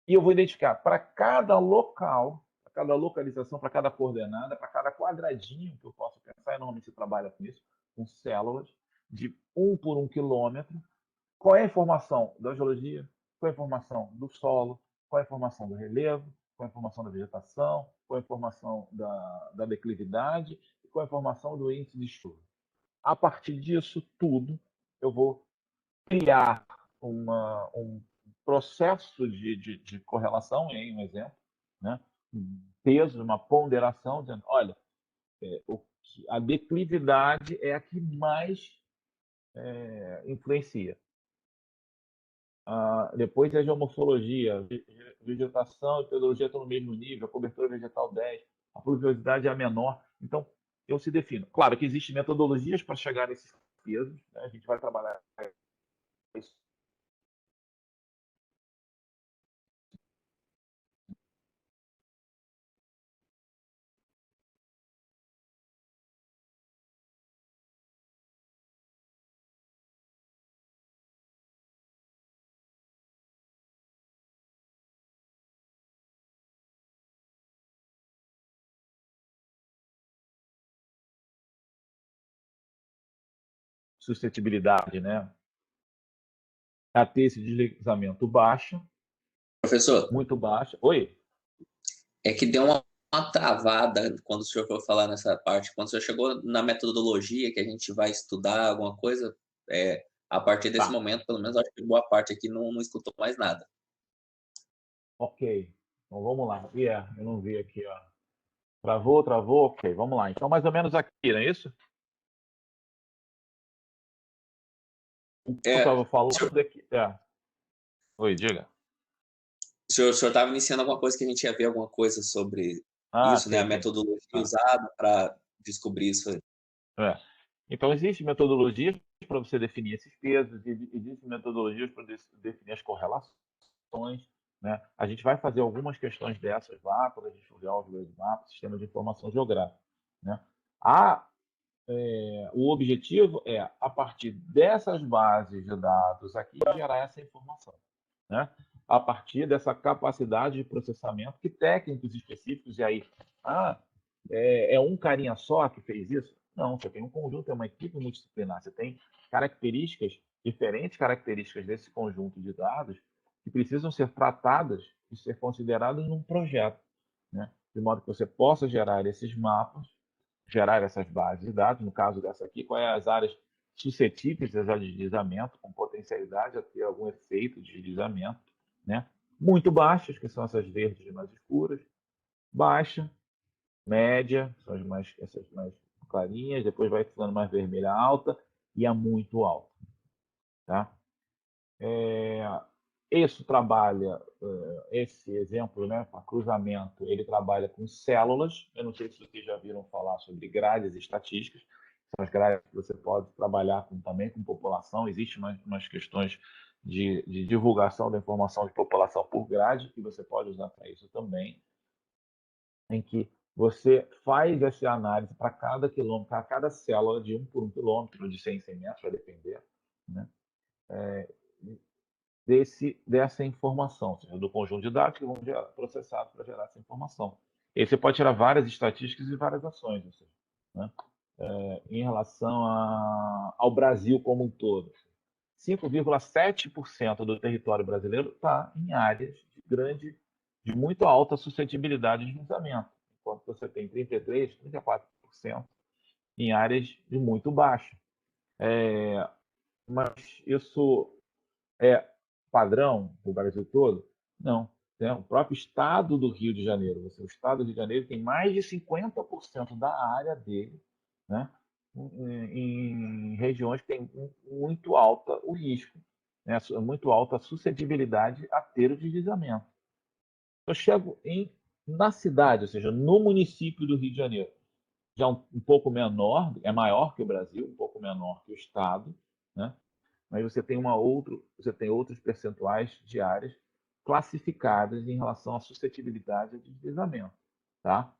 eu vou identificar para cada local, para cada localização, para cada coordenada, para cada quadradinho que eu posso pensar, e normalmente se trabalha com isso, com células, de 1 por 1 quilômetro, qual é a informação da geologia, qual é a informação do solo, qual é a informação do relevo, qual é a informação da vegetação, qual é a informação da declividade e qual é a informação do índice de chuva. A partir disso tudo, eu vou criar um processo de correlação, em um exemplo, né? Peso, uma ponderação, dizendo, olha, a declividade é a que mais influencia. Depois a geomorfologia, vegetação e pedologia estão no mesmo nível, a cobertura vegetal 10, a pluviosidade é a menor. Então, eu se defino. Claro que existem metodologias para chegar nesses pesos, né? A gente vai trabalhar isso. Suscetibilidade, né? A ter esse deslizamento baixo, Professor, muito baixo. Oi? é que deu uma travada quando o senhor foi falar nessa parte. Quando o senhor chegou na metodologia que a gente vai estudar alguma coisa, a partir desse Tá. momento, pelo menos acho que boa parte aqui não escutou mais nada. Ok. Então vamos lá. Eu não vi aqui, ó. Travou, ok. Vamos lá. Então, mais ou menos aqui, não é isso? O que eu É, estava falando daqui. Oi, diga. o senhor estava iniciando alguma coisa que a gente ia ver alguma coisa sobre isso, né? A Ok. metodologia Ah, usada para descobrir isso aí. é. Então, existem metodologias para você definir esses pesos, existem metodologias para definir as correlações, né? A gente vai fazer algumas questões dessas lá, quando a gente for ver álgebra de mapa, sistema de informação geográfica, né? O objetivo é, a partir dessas bases de dados aqui, gerar essa informação, né? A partir dessa capacidade de processamento que técnicos específicos, e aí, um carinha só que fez isso? Não, você tem um conjunto, é uma equipe multidisciplinar, você tem características, diferentes características desse conjunto de dados que precisam ser tratadas e ser consideradas num projeto, né? De modo que você possa gerar esses mapas, gerar essas bases de dados, no caso dessa aqui, quais as áreas suscetíveis a deslizamento, com potencialidade a ter algum efeito de deslizamento, né? Muito baixas, que são essas verdes mais escuras, baixa, média, são essas mais clarinhas, depois vai ficando mais vermelha alta e a muito alta. Tá? Isso trabalha, esse exemplo, né, para cruzamento, ele trabalha com células. Eu não sei se vocês já viram falar sobre grades estatísticas. São as grades que você pode trabalhar também com população. Existem umas questões de divulgação da informação de população por grade, que você pode usar para isso também, em que você faz essa análise para cada quilômetro, para cada célula de 1 por 1 quilômetro, de 100 em 100 metros, vai depender, né? Dessa informação, ou seja, do conjunto de dados que vão ser processados para gerar essa informação. E aí você pode tirar várias estatísticas e várias ações, ou seja, né? Em relação ao Brasil como um todo. 5,7% do território brasileiro está em áreas de muito alta suscetibilidade de deslizamento, enquanto você tem 33%, 34% em áreas de muito baixo. Mas isso é padrão para o Brasil todo? Não. Né? O próprio estado do Rio de Janeiro, o estado do Rio de Janeiro tem mais de 50% da área dele, né, em regiões que têm muito alta o risco, né, muito alta a suscetibilidade a ter o deslizamento. Eu chego na cidade, ou seja, no município do Rio de Janeiro, já um pouco menor, é maior que o Brasil, um pouco menor que o estado, né? Mas você tem outros percentuais de áreas classificadas em relação à suscetibilidade de deslizamento, tá?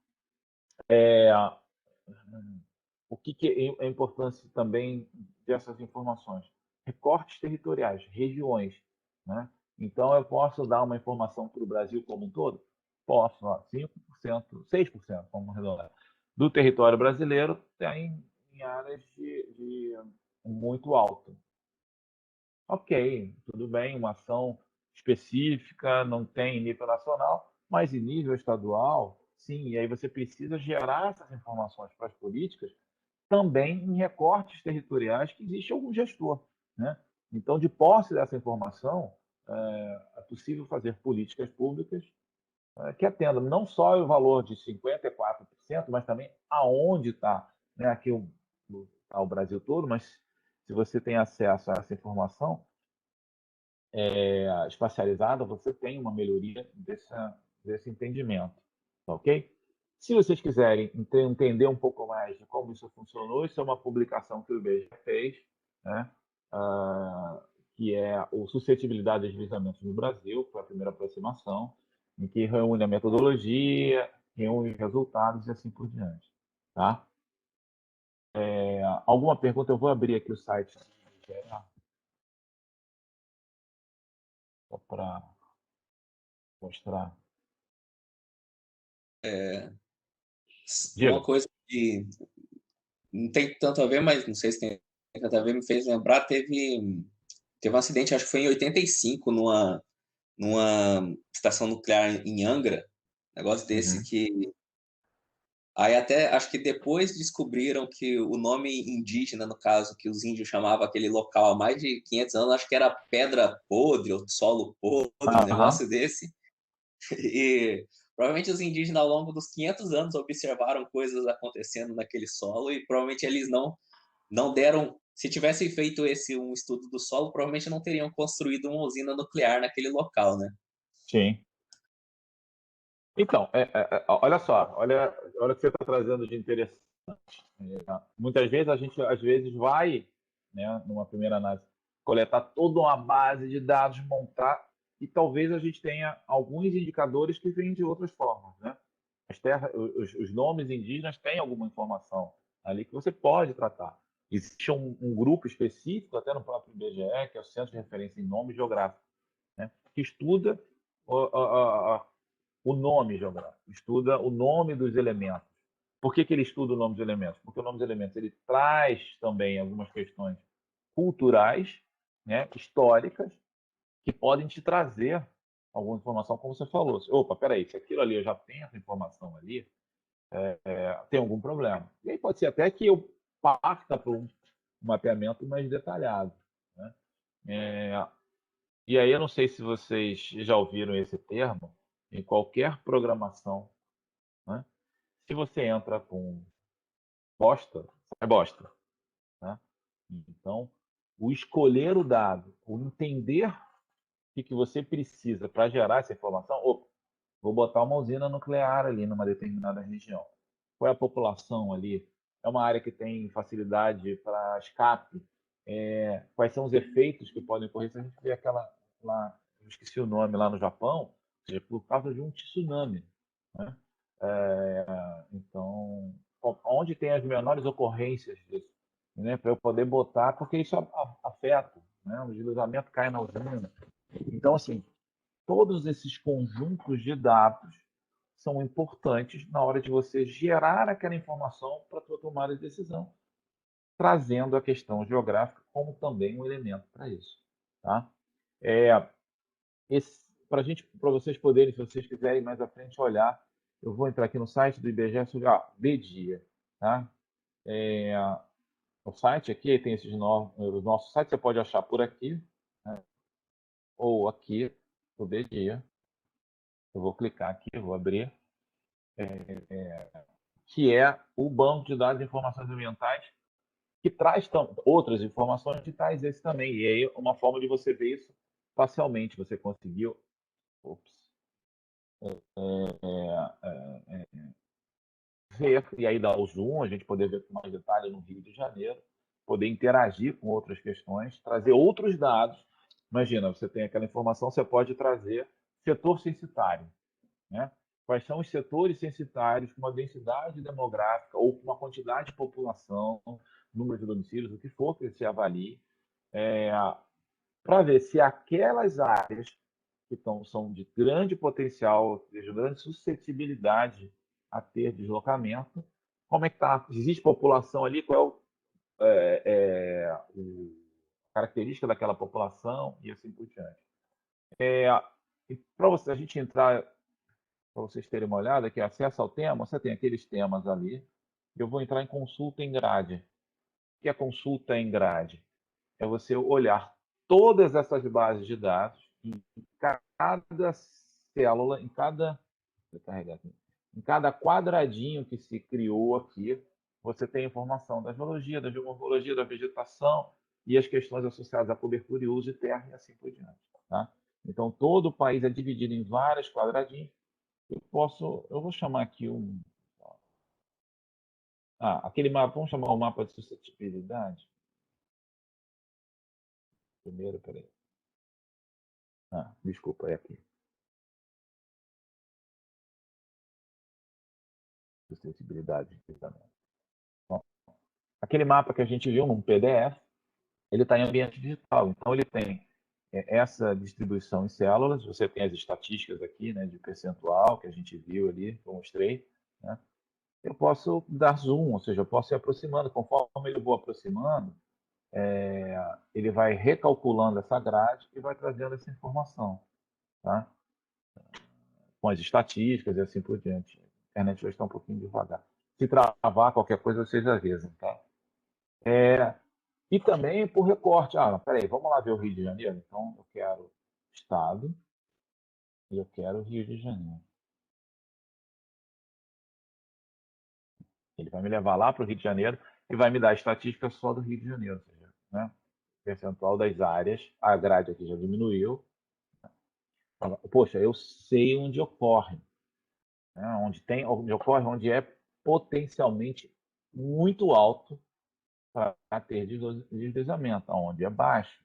O que é a importância também dessas informações? Recortes territoriais, regiões, né? Então, eu posso dar uma informação para o Brasil como um todo? Posso, 5%, 6%, vamos arredondar, do território brasileiro tem em áreas de muito alto. Ok, tudo bem, uma ação específica, não tem em nível nacional, mas em nível estadual, sim. E aí você precisa gerar essas informações para as políticas também em recortes territoriais que existe algum gestor, né? Então, de posse dessa informação, é possível fazer políticas públicas que atenda não só o valor de 54%, mas também aonde está, né? Aqui tá o Brasil todo, mas se você tem acesso a essa informação espacializada, você tem uma melhoria desse entendimento, tá ok? Se vocês quiserem entender um pouco mais de como isso funcionou, isso é uma publicação que o IBGE fez, né? Que é o Suscetibilidade a Deslizamentos no Brasil, foi a primeira aproximação, em que reúne a metodologia, reúne os resultados e assim por diante. Tá? Alguma pergunta? Eu vou abrir aqui o site só para mostrar. Uma Diga. coisa que não tem tanto a ver, mas não sei se tem tanto a ver, me fez lembrar, teve um acidente, acho que foi em 85, numa estação nuclear em Angra, negócio desse Uhum. que... Aí até, acho que depois descobriram que o nome indígena, no caso, que os índios chamavam aquele local há mais de 500 anos, acho que era Pedra Podre ou Solo Podre, um Aham. negócio desse. E provavelmente os indígenas, ao longo dos 500 anos, observaram coisas acontecendo naquele solo e provavelmente eles não deram... Se tivessem feito um estudo do solo, provavelmente não teriam construído uma usina nuclear naquele local, né? Sim. Então, olha só, olha o que você está trazendo de interessante. Muitas vezes a gente, às vezes, vai, né, numa primeira análise, coletar toda uma base de dados, montar, e talvez a gente tenha alguns indicadores que vêm de outras formas, né? Os nomes indígenas têm alguma informação ali que você pode tratar. Existe um grupo específico, até no próprio IBGE, que é o Centro de Referência em Nome Geográfico, né, que estuda o nome geográfico, estuda o nome dos elementos. Por que ele estuda o nome dos elementos? Porque o nome dos elementos ele traz também algumas questões culturais, né, históricas, que podem te trazer alguma informação, como você falou. Opa, peraí, se aquilo ali eu já tenho essa informação ali, tem algum problema. E aí pode ser até que eu parta para um mapeamento mais detalhado, né? E aí eu não sei se vocês já ouviram esse termo, em qualquer programação, né? Se você entra com bosta, sai bosta, né? Então, o escolher o dado, o entender o que você precisa para gerar essa informação. Opa, vou botar uma usina nuclear ali numa determinada região. Qual é a população ali? É uma área que tem facilidade para escape? Quais são os efeitos que podem ocorrer se a gente vê aquela lá, eu esqueci o nome, lá no Japão, ou seja, por causa de um tsunami, né? Então, onde tem as menores ocorrências disso, né? Para eu poder botar, porque isso afeta, né? O deslizamento cai na usina. Então, assim, todos esses conjuntos de dados são importantes na hora de você gerar aquela informação para a sua tomada de decisão, trazendo a questão geográfica como também um elemento para isso. Tá? Para vocês poderem, se vocês quiserem mais à frente olhar, eu vou entrar aqui no site do IBGE sobre BDIA. Tá? O site aqui tem os nossos sites, você pode achar por aqui, né? Ou aqui, o BDIA. Eu vou clicar aqui, vou abrir, que é o banco de dados de informações ambientais, que traz outras informações e traz esse também. E aí, uma forma de você ver isso facialmente. Você conseguiu ver, e aí dar o zoom, a gente poder ver com mais detalhe no Rio de Janeiro, poder interagir com outras questões, trazer outros dados. Imagina, você tem aquela informação, você pode trazer setor censitário, né? Quais são os setores censitários com uma densidade demográfica ou com uma quantidade de população, número de domicílios, o que for que se avalie, para ver se aquelas áreas que são de grande potencial, de grande suscetibilidade a ter deslocamento, como é que está? Existe população ali? Qual a característica daquela população e assim por diante. Para a gente entrar, para vocês terem uma olhada, que é acesso ao tema, você tem aqueles temas ali. Eu vou entrar em consulta em grade. O que é consulta em grade? É você olhar todas essas bases de dados em cada célula, em cada carregar aqui. Em cada quadradinho que se criou aqui, você tem informação da geologia, da geomorfologia, da vegetação e as questões associadas à cobertura e uso de terra e assim por diante. Tá? Então, todo o país é dividido em vários quadradinhos. Eu vou chamar aqui um... aquele mapa, vamos chamar o mapa de suscetibilidade? Primeiro, peraí. Desculpa, é aqui. Suscetibilidade também. Bom, aquele mapa que a gente viu num PDF, ele está em ambiente digital. Então, ele tem essa distribuição em células. Você tem as estatísticas aqui, né, de percentual, que a gente viu ali, que eu mostrei. Né? Eu posso dar zoom, ou seja, eu posso ir aproximando. Conforme eu vou aproximando, ele vai recalculando essa grade e vai trazendo essa informação. Tá? Com as estatísticas e assim por diante. A internet já está um pouquinho devagar. Se travar qualquer coisa, vocês avisam. Tá? E também por recorte. Peraí, vamos lá ver o Rio de Janeiro? Então, eu quero Estado e eu quero Rio de Janeiro. Ele vai me levar lá para o Rio de Janeiro e vai me dar a estatística só do Rio de Janeiro. Ou seja, né? Percentual das áreas, a grade aqui já diminuiu. Poxa, eu sei onde ocorre. Né? Onde ocorre, onde é potencialmente muito alto para ter deslizamento, onde é baixo.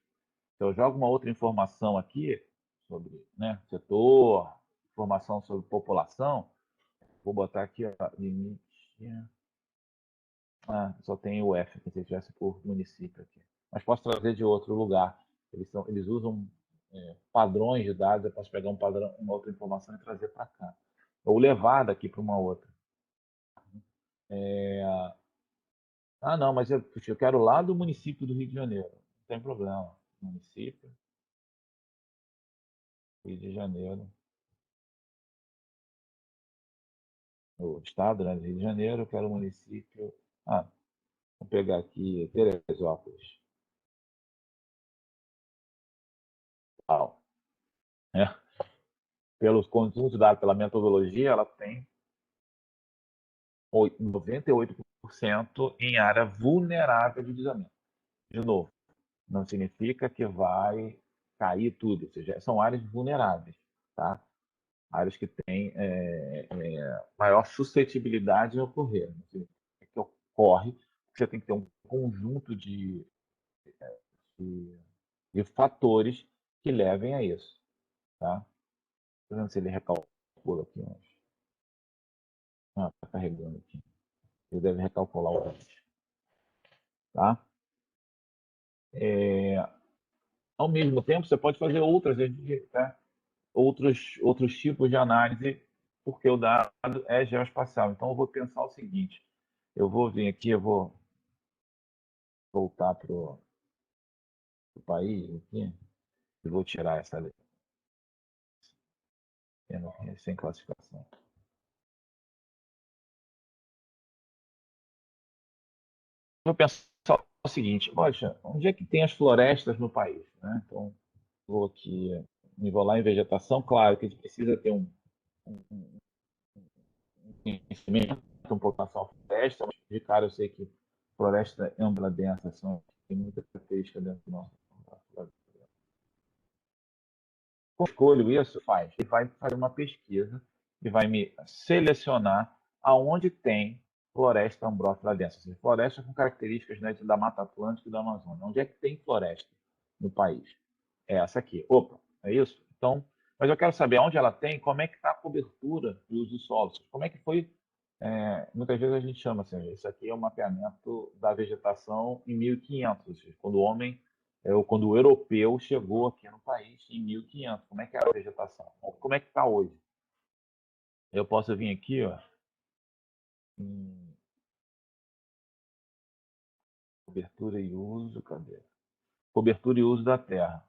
Se eu jogo uma outra informação aqui sobre, né, setor, informação sobre população, vou botar aqui limite. Só tem o F, que se tivesse por município aqui. Mas posso trazer de outro lugar. Eles usam padrões de dados, eu posso pegar uma outra informação e trazer para cá. Ou levar daqui para uma outra. Não, mas eu quero lá do município do Rio de Janeiro. Não tem problema. Município, Rio de Janeiro. O estado, né, do Rio de Janeiro, eu quero o município. Vou pegar aqui Teresópolis. Né? Pelos conjuntos dados pela metodologia, ela tem 98% em área vulnerável de deslizamento. De novo, não significa que vai cair tudo, ou seja, são áreas vulneráveis, tá? Áreas que têm maior suscetibilidade a ocorrer. Não significa que ocorre, você tem que ter um conjunto de fatores que levem a isso, tá? Estou vendo se ele recalcula aqui. Está carregando aqui. Ele deve recalcular o resto. Tá? Ao mesmo tempo, você pode fazer outros tipos de análise, porque o dado é geoespacial. Então, eu vou pensar o seguinte. Eu vou vir aqui, eu vou voltar para o país aqui e vou tirar essa sem classificação. Eu vou pensar o seguinte, poxa, onde é que tem as florestas no país? Né? Então, vou aqui me enrolar em vegetação, claro que a gente precisa ter um conhecimento, um pouco da floresta, mas de cara eu sei que floresta ampla, densa, tem muita característica dentro do nosso. Eu escolho isso, ele vai fazer uma pesquisa e vai me selecionar aonde tem floresta ambrófila densa, ou seja, floresta com características, né, da Mata Atlântica e da Amazônia. Onde é que tem floresta no país? É essa aqui. Opa, é isso? Então, mas eu quero saber onde ela tem, como é que está a cobertura e uso de solo. Como é que foi... muitas vezes a gente chama assim, isso aqui é o mapeamento da vegetação em 1500, ou seja, quando o europeu chegou aqui no país em 1500. Como é que era a vegetação? Como é que está hoje? Eu posso vir aqui, ó, em cobertura e uso, cadê? Cobertura e uso da terra.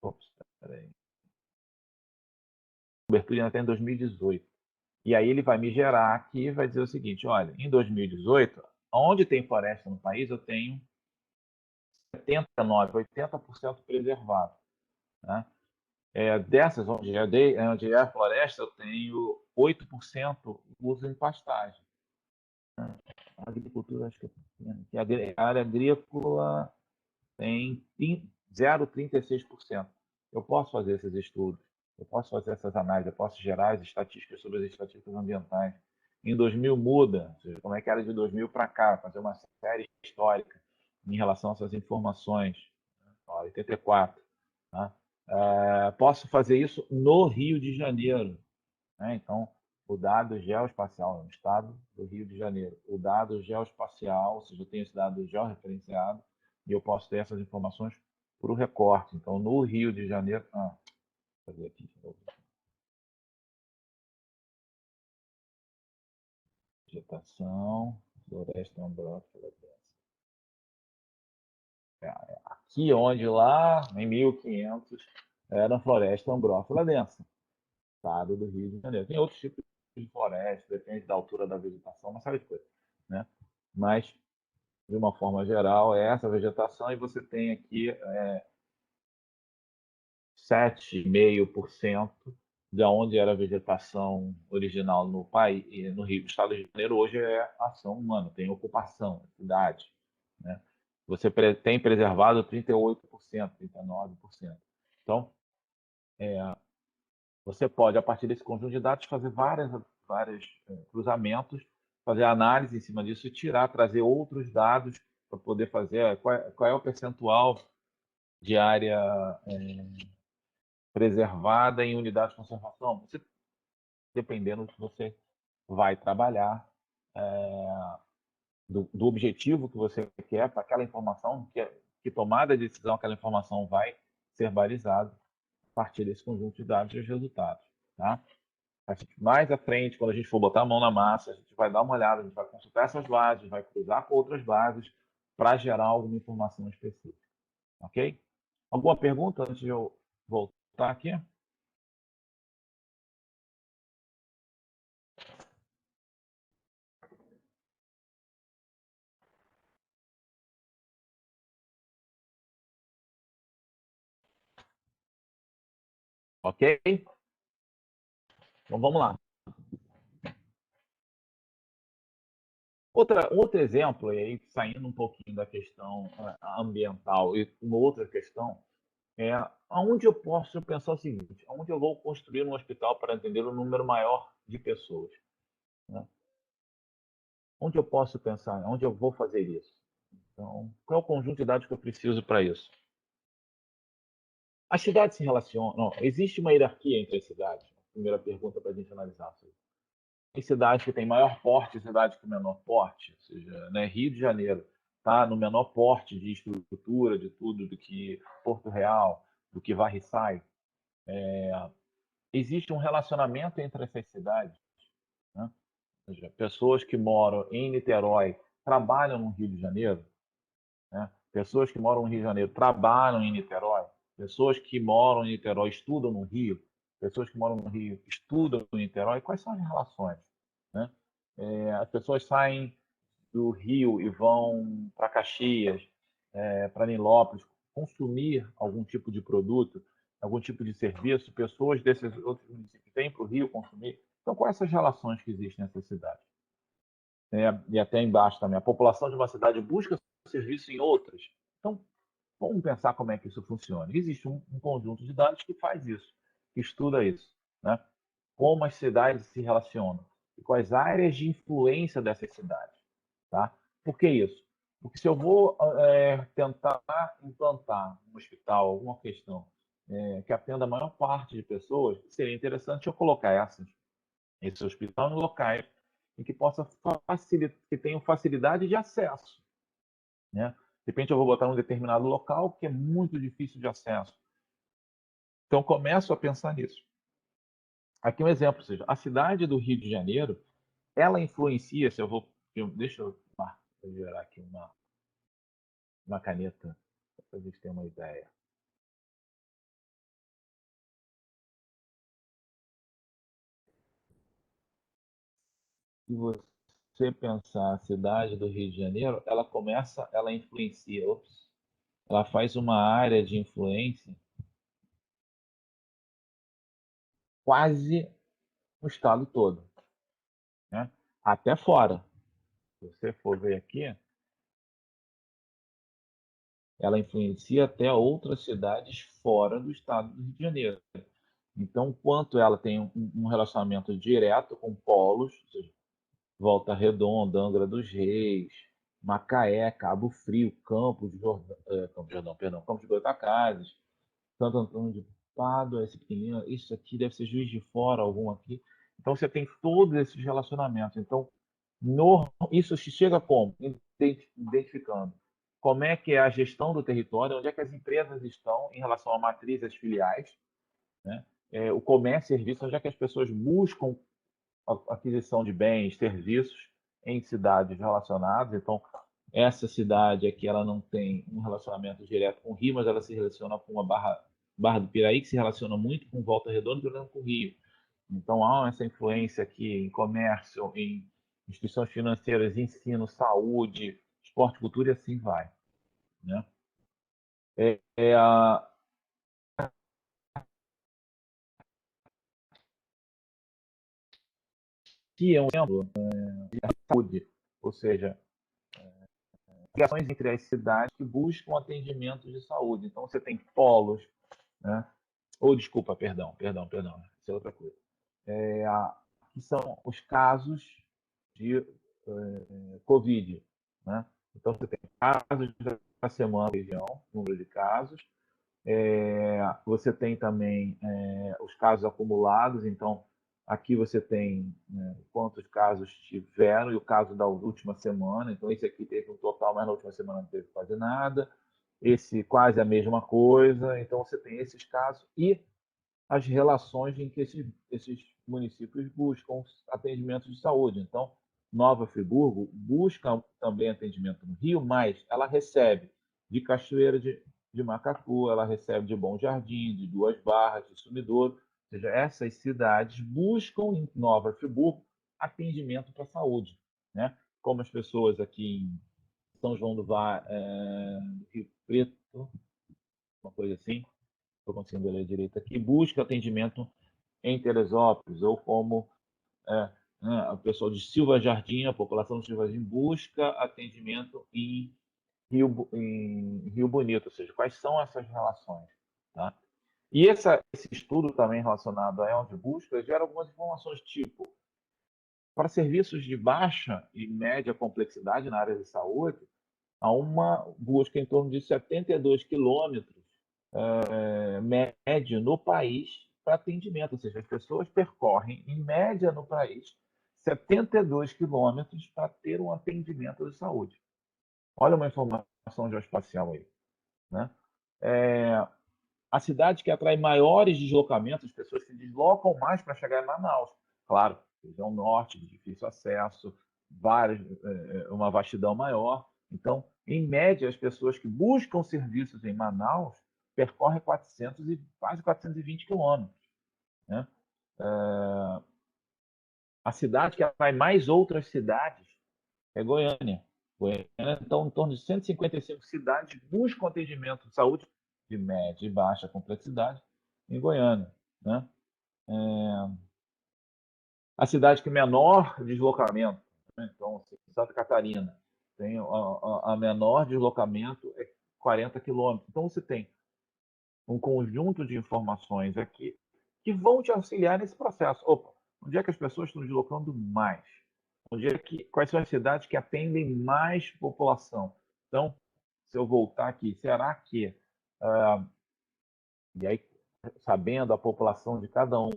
Ops, peraí. Cobertura ainda está em 2018. E aí ele vai me gerar aqui e vai dizer o seguinte, olha, em 2018, onde tem floresta no país, eu tenho 79, 80% preservado. Né? Dessas, onde é a floresta, eu tenho 8% uso em pastagem. A agricultura, acho que é pequena. A área agrícola tem 0,36%. Eu posso fazer esses estudos, eu posso fazer essas análises, eu posso gerar as estatísticas sobre as estatísticas ambientais. Em 2000 muda, ou seja, como é que era de 2000 para cá, fazer uma série histórica em relação a essas informações. 84. Tá? Posso fazer isso no Rio de Janeiro. Né? Então, o dado geoespacial, no estado do Rio de Janeiro, o dado geoespacial, ou seja, eu tenho esse dado georreferenciado e eu posso ter essas informações para o recorte. Então, no Rio de Janeiro. Vou fazer aqui de novo. Vegetação, floresta ambrófila. Aqui onde lá, em 1500, era floresta ambrófila densa, estado do Rio de Janeiro. Tem outros tipos de floresta, depende da altura da vegetação, uma série de coisas. Né? Mas, de uma forma geral, é essa vegetação, e você tem aqui 7,5% de onde era a vegetação original no país, no Rio, no estado de Janeiro, hoje é ação humana, tem ocupação, cidade. Né? Você tem preservado 38%, 39%. Então, você pode, a partir desse conjunto de dados, fazer vários cruzamentos, fazer análise em cima disso e trazer outros dados para poder fazer qual é o percentual de área preservada em unidades de conservação. Você, dependendo do que você vai trabalhar, do objetivo que você quer para aquela informação, que tomada de decisão aquela informação vai ser balizada a partir desse conjunto de dados e os resultados. Tá? Mais à frente, quando a gente for botar a mão na massa, a gente vai dar uma olhada, a gente vai consultar essas bases, vai cruzar com outras bases para gerar alguma informação específica. Ok? Alguma pergunta antes de eu voltar aqui? Ok? Então vamos lá. Outro exemplo, e aí saindo um pouquinho da questão ambiental e uma outra questão, aonde eu posso pensar o seguinte: aonde eu vou construir um hospital para atender um número maior de pessoas? Né? Onde eu posso pensar? Onde eu vou fazer isso? Então, qual é o conjunto de dados que eu preciso para isso? As cidades se relacionam. Não, existe uma hierarquia entre as cidades? Primeira pergunta para a gente analisar. Tem cidades que têm maior porte e cidades com menor porte. Ou seja, né, Rio de Janeiro está no menor porte de estrutura, de tudo, do que Porto Real, do que Varriçai. Existe um relacionamento entre essas cidades. Né? Ou seja, pessoas que moram em Niterói trabalham no Rio de Janeiro. Né? Pessoas que moram no Rio de Janeiro trabalham em Niterói. Pessoas que moram em Niterói estudam no Rio. Pessoas que moram no Rio estudam em Niterói. Quais são as relações? Né? As pessoas saem do Rio e vão para Caxias, para Nilópolis, consumir algum tipo de produto, algum tipo de serviço. Pessoas desses outros municípios vêm para o Rio consumir. Então, quais são as relações que existem nessa cidade? E até embaixo também, a população de uma cidade busca serviço em outras. Então, vamos pensar como é que isso funciona. Existe um conjunto de dados que faz isso, que estuda isso. Né? Como as cidades se relacionam e quais áreas de influência dessas cidades. Tá? Por que isso? Porque se eu vou tentar implantar um hospital, alguma questão que atenda a maior parte de pessoas, seria interessante eu colocar esse hospital em locais em que possa facilitar, que tenham facilidade de acesso. Né? De repente eu vou botar um determinado local que é muito difícil de acesso. Então começo a pensar nisso. Aqui um exemplo, ou seja, a cidade do Rio de Janeiro, ela influencia, se eu vou, deixa eu gerar aqui uma caneta para a gente ter uma ideia. Se você pensar a cidade do Rio de Janeiro, ela influencia, ela faz uma área de influência quase o estado todo, né? Até fora. Se você for ver aqui, ela influencia até outras cidades fora do estado do Rio de Janeiro. Então, quanto ela tem um relacionamento direto com polos, ou seja, Volta Redonda, Angra dos Reis, Macaé, Cabo Frio, Campos de Jordão, Campos de Goytacazes, Santo Antônio de Pádua, esse pequenininho, isso aqui deve ser Juiz de Fora, algum aqui. Então você tem todos esses relacionamentos. Então, isso chega como? Identificando como é que é a gestão do território, onde é que as empresas estão em relação à matriz e às filiais, né? O comércio e serviços, onde é que as pessoas buscam a aquisição de bens, serviços em cidades relacionadas. Então, essa cidade aqui, ela não tem um relacionamento direto com o Rio, mas ela se relaciona com a Barra do Piraí, que se relaciona muito com Volta Redonda e com o Rio. Então, há essa influência aqui em comércio, em instituições financeiras, ensino, saúde, esporte, cultura e assim vai, né? Que é um exemplo de saúde, ou seja, ligações entre as cidades que buscam atendimentos de saúde. Então, você tem polos, né? Ou, desculpa, perdão, isso é outra coisa. Que são os casos de Covid, né? Então, você tem casos da semana na região, número de casos. Você tem também os casos acumulados, então aqui você tem, né, quantos casos tiveram e o caso da última semana. Então, esse aqui teve um total, mas na última semana não teve quase nada. Esse quase a mesma coisa. Então, você tem esses casos e as relações em que esses municípios buscam atendimento de saúde. Então, Nova Friburgo busca também atendimento no Rio, mas ela recebe de Cachoeira de Macacu, ela recebe de Bom Jardim, de Duas Barras, de Sumidouro. Ou seja, essas cidades buscam em Nova Friburgo atendimento para a saúde, né? Como as pessoas aqui em São João do Rio Preto, uma coisa assim, estou conseguindo ler direito aqui, busca atendimento em Teresópolis, ou como o pessoal de Silva Jardim, a população de Silva Jardim busca atendimento em Rio Bonito, ou seja, quais são essas relações, tá? E esse estudo também relacionado a onde busca gera algumas informações, tipo, para serviços de baixa e média complexidade na área de saúde, há uma busca em torno de 72 quilômetros médio no país para atendimento, ou seja, as pessoas percorrem, em média no país, 72 quilômetros para ter um atendimento de saúde. Olha uma informação geoespacial aí, né? A cidade que atrai maiores deslocamentos, as pessoas se deslocam mais para chegar em Manaus. Claro, região norte, de difícil acesso, uma vastidão maior. Então, em média, as pessoas que buscam serviços em Manaus percorrem 400 e quase 420 quilômetros, né? A cidade que atrai mais outras cidades é Goiânia. Goiânia, então, em torno de 155 cidades buscam atendimento de saúde de média e baixa complexidade em Goiânia, né? A cidade que menor deslocamento, né? Então, Santa Catarina, tem a menor deslocamento é 40 quilômetros. Então, você tem um conjunto de informações aqui que vão te auxiliar nesse processo. Opa, onde é que as pessoas estão deslocando mais? Quais são as cidades que atendem mais população? Então, se eu voltar aqui, será que, e aí, sabendo a população de cada um,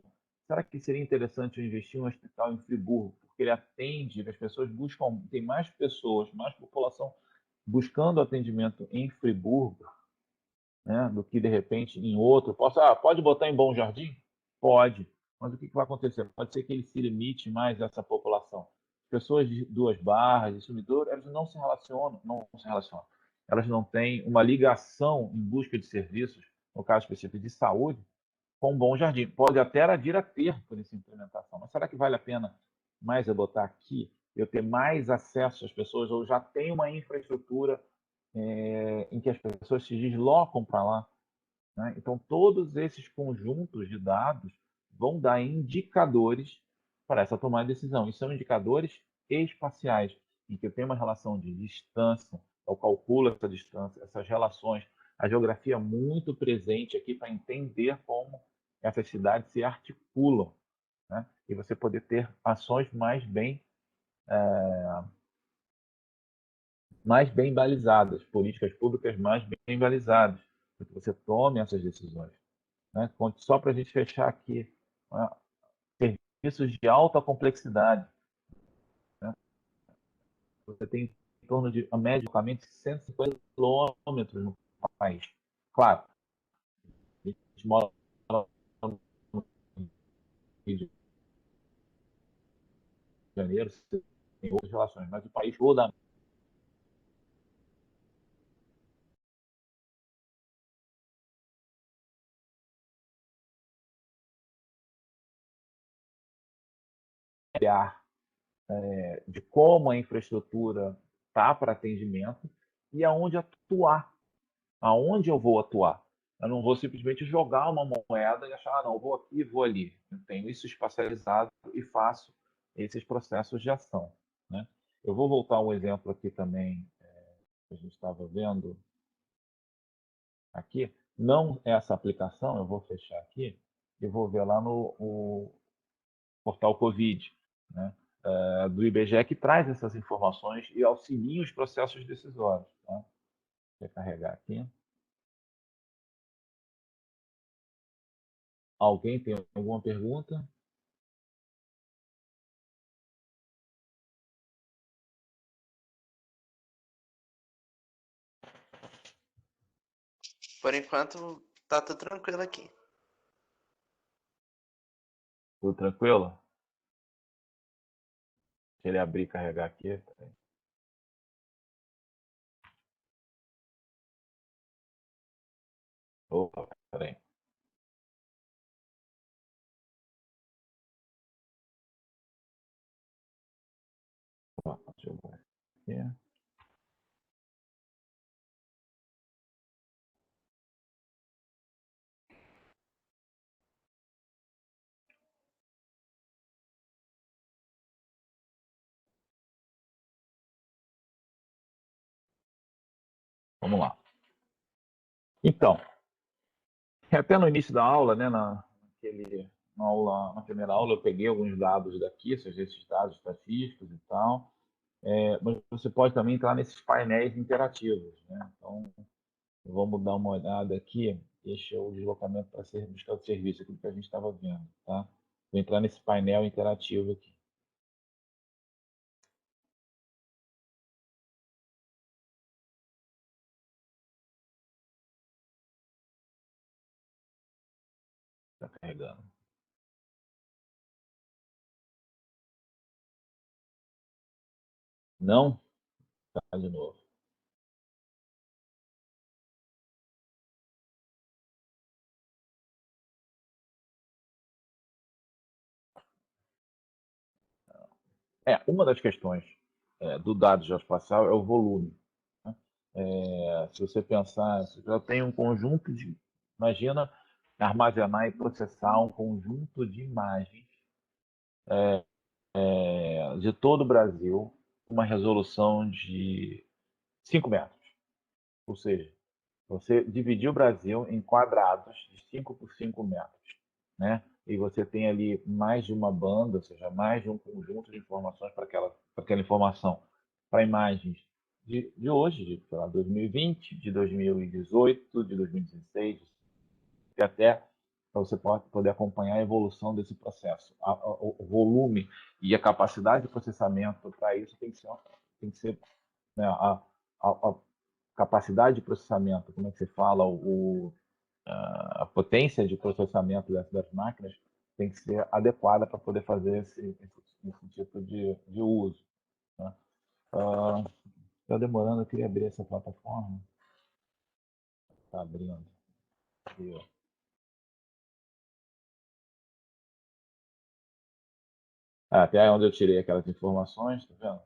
será que seria interessante eu investir em um hospital em Friburgo? Porque ele atende, as pessoas buscam, tem mais pessoas, mais população buscando atendimento em Friburgo, né, do que de repente em outro. Pode botar em Bom Jardim? Pode. Mas o que vai acontecer? Pode ser que ele se limite mais a essa população. Pessoas de Duas Barras, de Sumidouro, elas não se relacionam, Elas não têm uma ligação em busca de serviços, no caso específico de saúde, com Bom Jardim. Pode até vir a ter por essa implementação, mas será que vale a pena mais eu botar aqui, eu ter mais acesso às pessoas, ou já tem uma infraestrutura em que as pessoas se deslocam para lá, né? Então, todos esses conjuntos de dados vão dar indicadores para essa tomada de decisão. E são indicadores espaciais, em que eu tenho uma relação de distância, eu calculo essa distância, essas relações, a geografia muito presente aqui para entender como essas cidades se articulam, né? E você poder ter ações mais bem balizadas, políticas públicas mais bem balizadas, para que você tome essas decisões, né? Só para a gente fechar aqui, né? Serviços de alta complexidade, né? Você tem em torno de, a média, de 150 quilômetros no país. Claro, a gente mora no Rio de Janeiro, tem outras relações, mas o país todo de como a infraestrutura está para atendimento e aonde atuar, aonde eu vou atuar. Eu não vou simplesmente jogar uma moeda e achar, não, vou aqui, vou ali. Eu tenho isso espacializado e faço esses processos de ação, né? Eu vou voltar um exemplo aqui também, que a gente estava vendo aqui. Não essa aplicação, eu vou fechar aqui e vou ver lá no portal Covid, né? Do IBGE, que traz essas informações e auxilia os processos decisórios. Tá? Vou carregar aqui. Alguém tem alguma pergunta? Por enquanto, tá tudo tranquilo aqui. Tudo tranquilo? Deixa ele abrir e carregar aqui. Opa, peraí. Deixa eu ver aqui. Vamos lá. Então, até no início da aula, né, na primeira aula, eu peguei alguns dados daqui, esses dados estatísticos e tal, mas você pode também entrar nesses painéis interativos, né? Então, vamos dar uma olhada aqui. Este é o deslocamento para ser buscar o serviço, aquilo que a gente estava vendo, tá? Vou entrar nesse painel interativo aqui. Está carregando. Não? Tá de novo. Uma das questões do dado geoespacial é o volume, né? Se você pensar, você já tem um conjunto de... Imagina armazenar e processar um conjunto de imagens de todo o Brasil, uma resolução de 5 metros. Ou seja, você dividir o Brasil em quadrados de 5 por 5 metros, né? E você tem ali mais de uma banda, ou seja, mais de um conjunto de informações para aquela informação, para imagens de hoje, de sei lá, 2020, de 2018, de 2016, e até para você poder acompanhar a evolução desse processo. O volume e a capacidade de processamento para isso tem que ser, né, a capacidade de processamento, como é que se fala, a potência de processamento das máquinas tem que ser adequada para poder fazer esse tipo de uso, né? Está demorando, eu queria abrir essa plataforma. Está abrindo. Aqui, até onde eu tirei aquelas informações, tá vendo?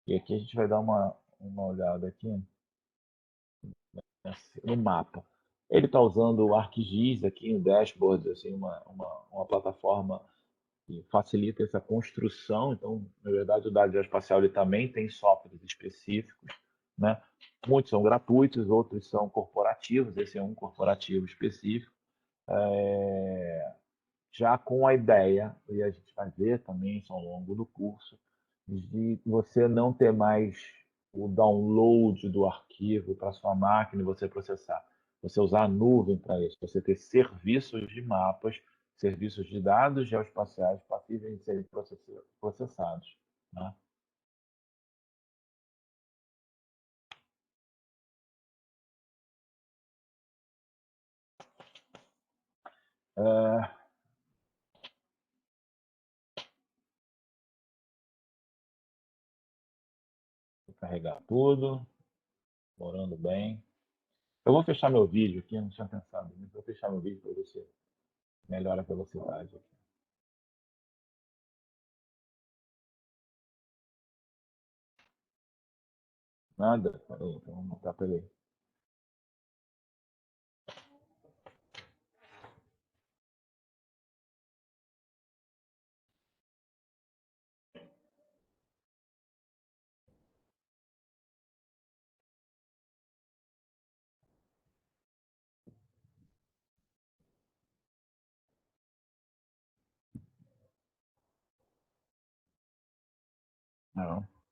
E aqui a gente vai dar uma olhada aqui no mapa. Ele está usando o ArcGIS aqui, o dashboard, assim, uma plataforma que facilita essa construção. Então, na verdade, o dado geoespacial ele também tem softwares específicos, né? Muitos são gratuitos, outros são corporativos. Esse é um corporativo específico. Já com a ideia, e a gente vai ver também isso ao longo do curso, de você não ter mais o download do arquivo para sua máquina e você processar. Você usar a nuvem para isso, você ter serviços de mapas, serviços de dados geoespaciais passíveis de serem processados. Né? Vou carregar tudo, morando bem. Eu vou fechar meu vídeo aqui, não tinha pensado nisso. Vou fechar meu vídeo para ver se melhora a velocidade aqui. Nada? Peraí, então vamos botar, peraí.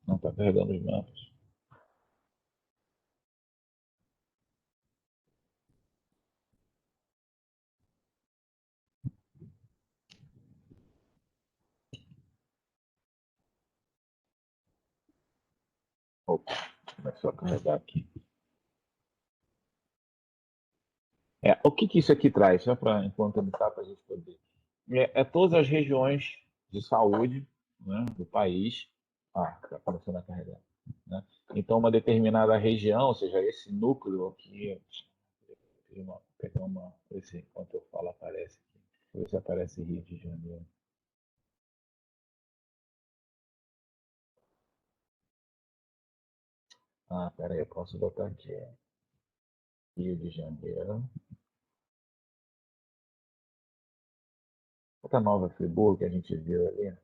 Não está carregando os mapas. Opa, começou a carregar aqui. O que isso aqui traz? Só para, enquanto ele está, para a gente poder. Todas as regiões de saúde, né, do país. Está começando a carregar. Né? Então, uma determinada região, ou seja, esse núcleo aqui, enquanto eu falo, aparece aqui. Deixa eu ver se aparece Rio de Janeiro. Pera aí, eu posso botar aqui. Rio de Janeiro. Outra Nova Friburgo que a gente viu ali.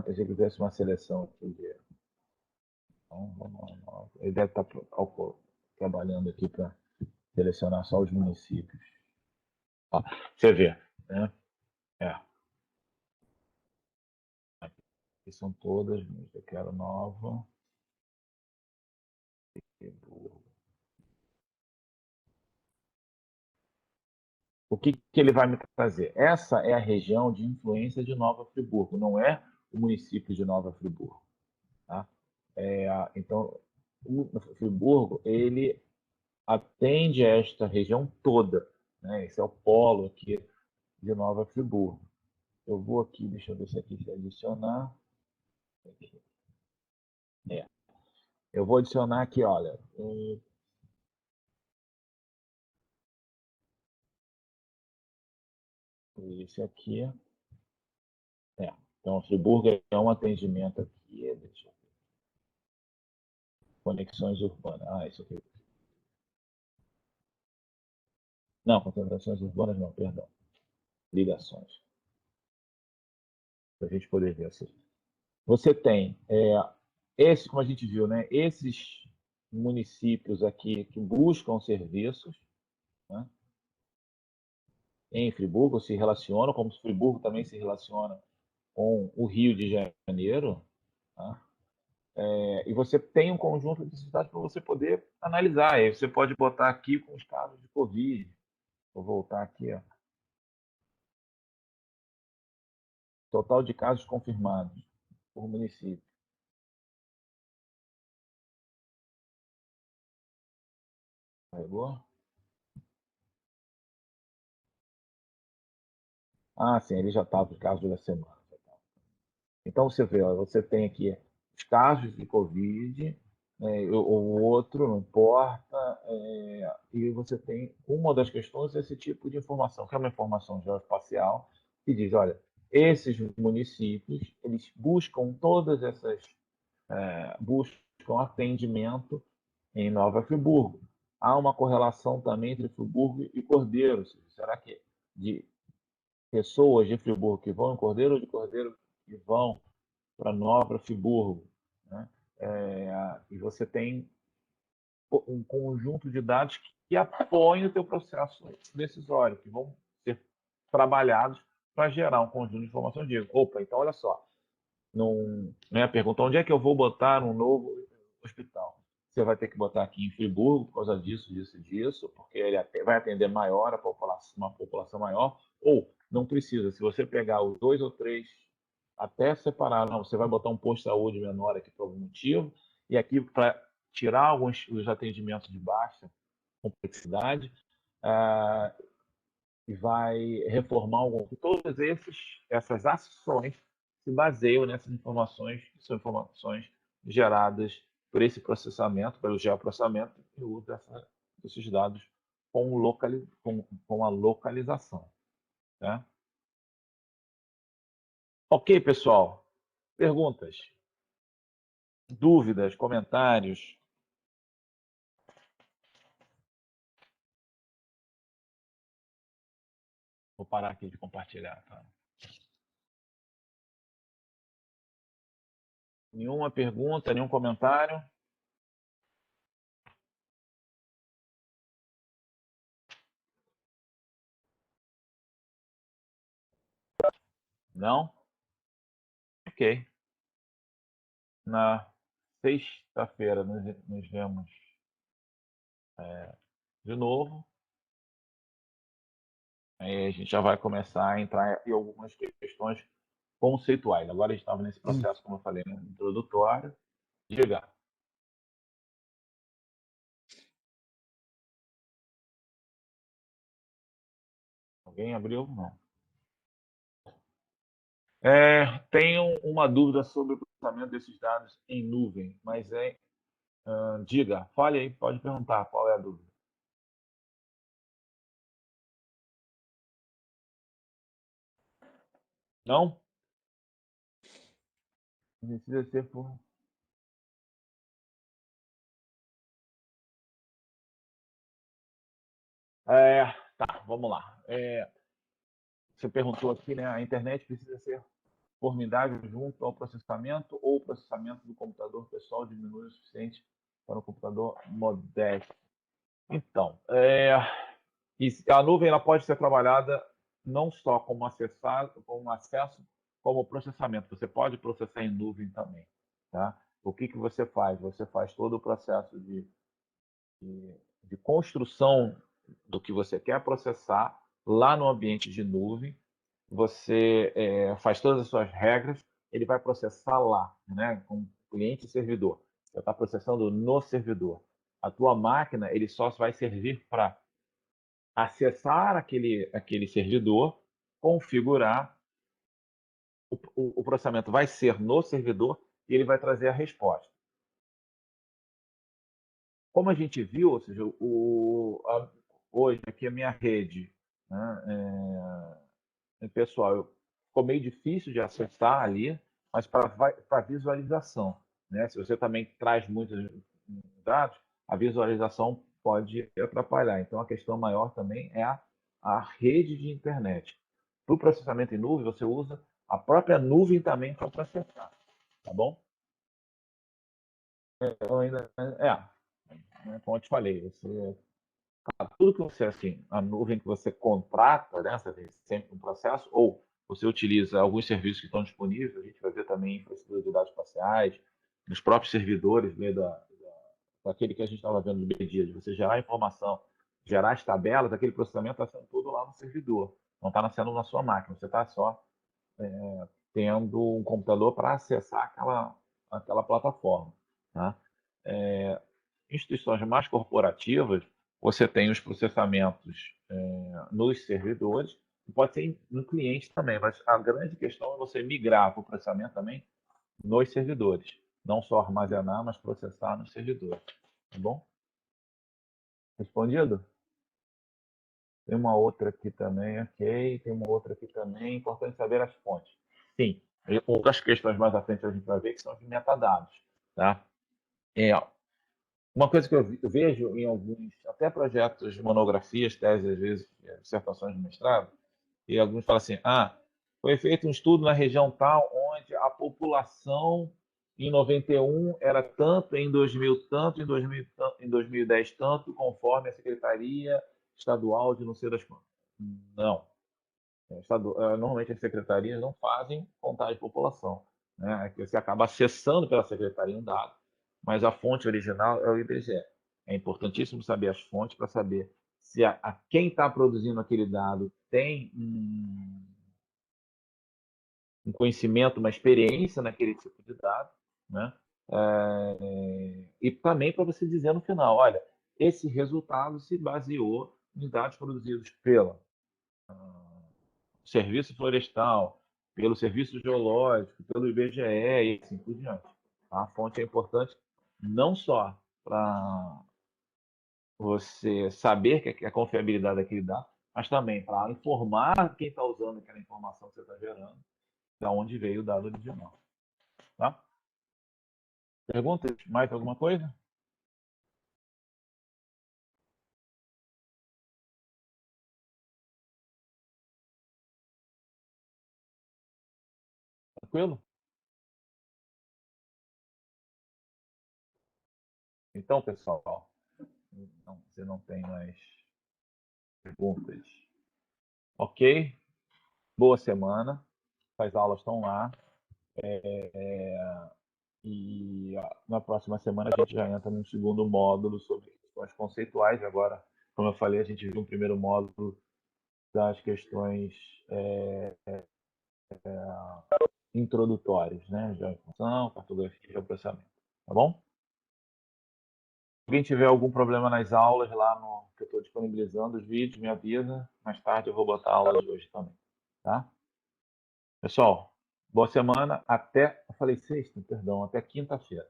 Pensei que tivesse uma seleção aqui. Então, vamos lá. Ele deve estar trabalhando aqui para selecionar só os municípios. Você vê, né? Aqui são todas, mas eu quero nova. Friburgo. O que ele vai me trazer? Essa é a região de influência de Nova Friburgo, não é o município de Nova Friburgo. Tá? Então, o Friburgo, ele atende a esta região toda. Né? Esse é o polo aqui de Nova Friburgo. Eu vou aqui, deixa eu ver se aqui se adicionar. Eu vou adicionar aqui, olha, esse aqui. Então, Friburgo é um atendimento aqui. Deixa eu ver. Conexões urbanas. Isso aqui. Não, concentrações urbanas não, perdão. Ligações. Para a gente poder ver assim. Você tem como a gente viu, né? Esses municípios aqui que buscam serviços, né? Em Friburgo se relacionam, como Friburgo também se relaciona com o Rio de Janeiro, tá? E você tem um conjunto de cidades para você poder analisar. Aí você pode botar aqui com os casos de Covid. Vou voltar aqui, ó. Total de casos confirmados por município. Pegou? Sim, ele já estava os casos da semana. Então você vê, ó, você tem aqui os casos de Covid, o outro, não importa, e você tem uma das questões esse tipo de informação, que é uma informação geoespacial, que diz, olha, esses municípios, eles buscam todas essas buscam atendimento em Nova Friburgo. Há uma correlação também entre Friburgo e Cordeiro. Será que de pessoas de Friburgo que vão em Cordeiro ou de Cordeiro que vão para Nova Friburgo? Né? E você tem um conjunto de dados que apoiam o teu processo decisório, que vão ser trabalhados para gerar um conjunto de informações. Opa, então olha só, não é a pergunta, onde é que eu vou botar um novo hospital? Você vai ter que botar aqui em Friburgo por causa disso, disso e disso, porque ele vai atender maior, uma população maior, ou não precisa. Se você pegar os 2 ou 3, até separar, não, você vai botar um posto de saúde menor aqui por algum motivo, e aqui para tirar alguns os atendimentos de baixa complexidade, e vai reformar algum. Todas essas ações se baseiam nessas informações, que são informações geradas por esse processamento, pelo geoprocessamento, que usa esses dados com a localização. Tá? Ok, pessoal? Perguntas? Dúvidas? Comentários? Vou parar aqui de compartilhar. Tá? Nenhuma pergunta, nenhum comentário? Não? Ok. Na sexta-feira nos vemos de novo. Aí a gente já vai começar a entrar em algumas questões conceituais. Agora a gente estava nesse processo, como eu falei, né, introdutório. Diga. Alguém abriu? Não. Tenho uma dúvida sobre o processamento desses dados em nuvem, mas diga, fale aí, pode perguntar qual é a dúvida. Não? Precisa ser por... Tá, vamos lá. Você perguntou aqui, né? A internet precisa ser formidável junto ao processamento ou o processamento do computador pessoal diminui o suficiente para o computador modesto? Então, a nuvem ela pode ser trabalhada não só como acesso, como processamento. Você pode processar em nuvem também. Tá? O que você faz? Você faz todo o processo de construção do que você quer processar lá no ambiente de nuvem. Você faz todas as suas regras, ele vai processar lá, né, com cliente e servidor. Você está processando no servidor. A tua máquina ele só vai servir para acessar aquele servidor, configurar, o processamento vai ser no servidor e ele vai trazer a resposta. Como a gente viu, ou seja, hoje aqui a minha rede, né, pessoal, ficou meio difícil de acessar ali, mas para visualização, né? Se você também traz muitos dados, a visualização pode atrapalhar. Então, a questão maior também é a rede de internet. Para o processamento em nuvem, você usa a própria nuvem também para processar, tá bom? Então, como eu te falei, tudo que você, assim, a nuvem que você contrata, né, você tem sempre um processo, ou você utiliza alguns serviços que estão disponíveis, a gente vai ver também infraestrutura de dados espaciais, nos próprios servidores, né, daquele que a gente estava vendo no BD, de você gerar informação, gerar as tabelas, aquele processamento está sendo tudo lá no servidor, não está sendo na sua máquina, você está só tendo um computador para acessar aquela plataforma. Tá? Instituições mais corporativas, você tem os processamentos nos servidores, pode ser no cliente também, mas a grande questão é você migrar para o processamento também nos servidores. Não só armazenar, mas processar nos servidores. Tá bom? Respondido? Tem uma outra aqui também, ok. Tem uma outra aqui também. Importante saber as fontes. Sim. Outras questões mais à frente a gente vai ver que são os metadados. Tá? Uma coisa que eu vejo em alguns, até projetos de monografias, teses, às vezes, dissertações de mestrado, e alguns falam assim, foi feito um estudo na região tal, onde a população em 91 era tanto, em 2000 tanto, em 2010 tanto, conforme a Secretaria Estadual de não sei das quantas. Não. Normalmente as secretarias não fazem contagem de população. Né? É que você acaba acessando pela secretaria um dado, mas a fonte original é o IBGE. É importantíssimo saber as fontes para saber se quem está produzindo aquele dado tem um conhecimento, uma experiência naquele tipo de dado, né? E também para você dizer no final, olha, esse resultado se baseou em dados produzidos pela Serviço Florestal, pelo Serviço Geológico, pelo IBGE e assim por diante. A fonte é importante não só para você saber que a confiabilidade daquele dado, mas também para informar quem está usando aquela informação que você está gerando, da onde veio o dado original. Tá? Perguntas? Mais alguma coisa? Tranquilo? Então, pessoal, então, você não tem mais perguntas. Ok? Boa semana. As aulas estão lá. E na próxima semana a gente já entra num segundo módulo sobre questões conceituais. Agora, como eu falei, a gente viu um primeiro módulo das questões introdutórias, né? Geoinformação, cartografia e geoprocessamento. Tá bom? Se alguém tiver algum problema nas aulas lá no que eu estou disponibilizando os vídeos, me avisa. Mais tarde eu vou botar a aula de hoje também. Tá? Pessoal, boa semana. Até, eu falei sexta, perdão, até quinta-feira.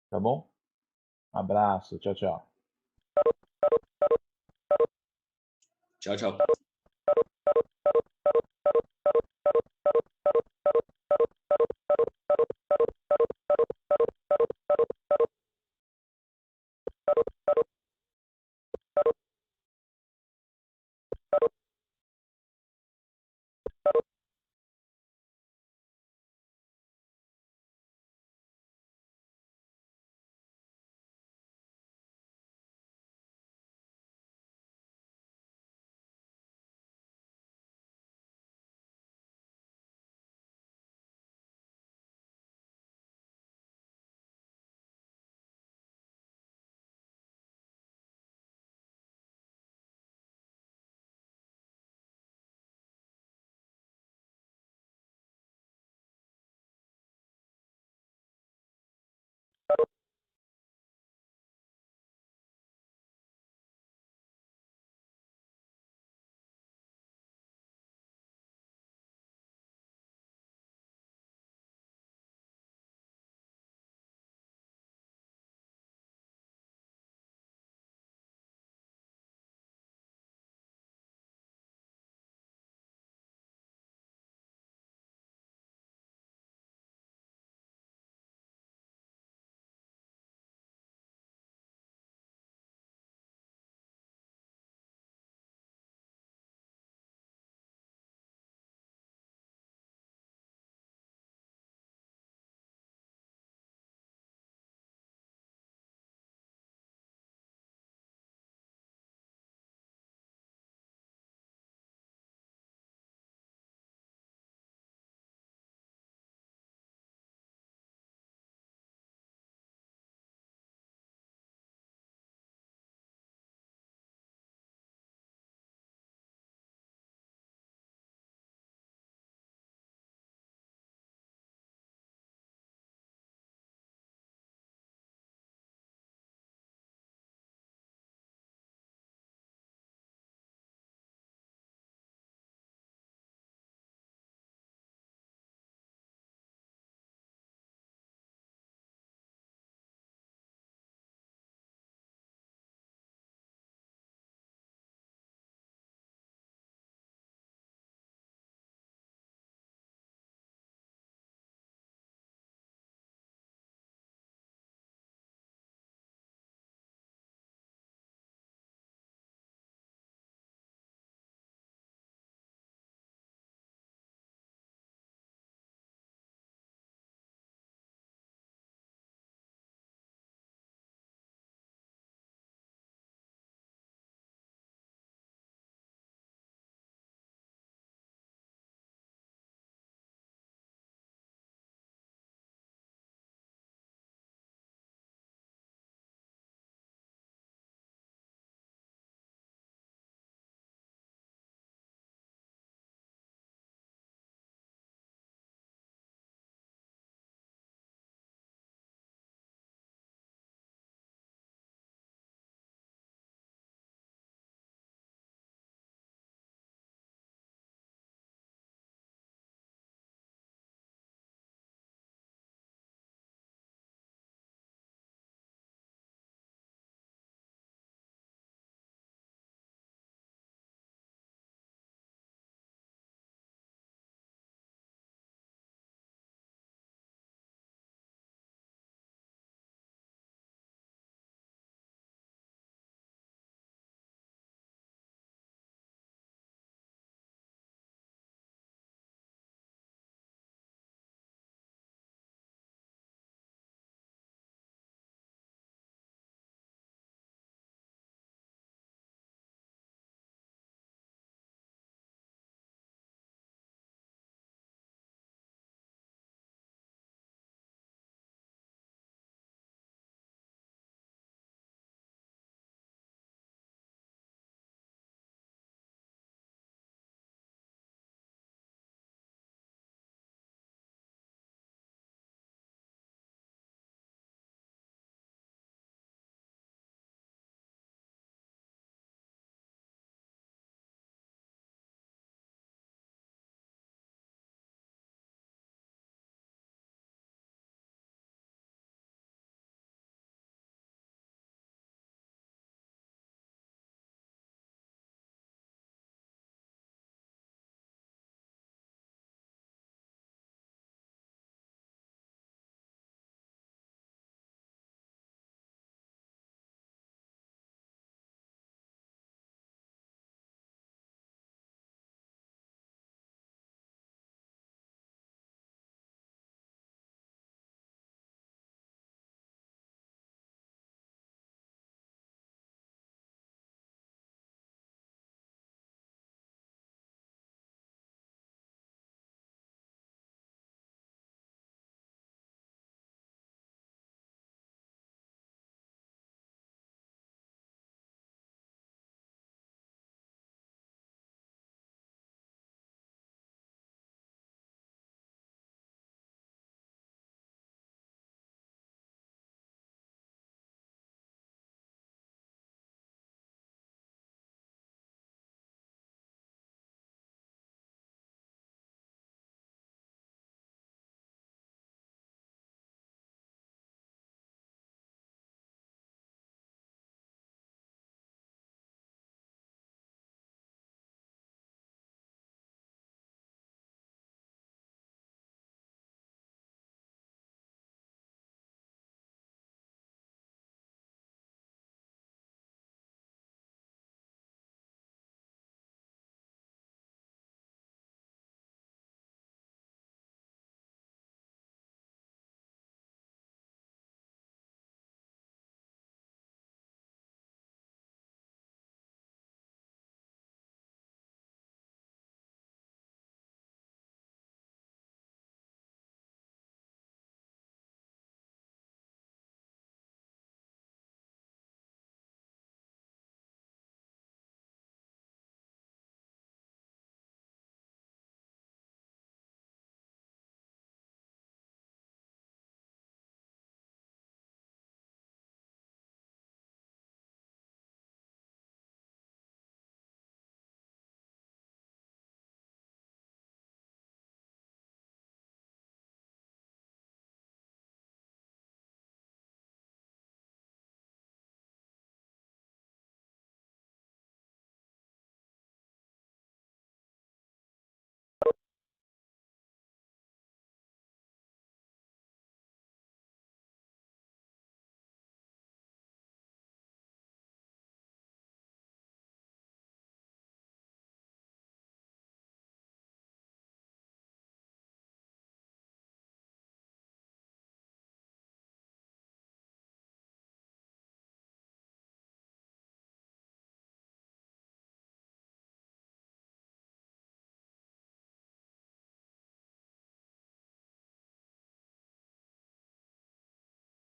Tá bom? Abraço. Tchau, tchau. Tchau, tchau.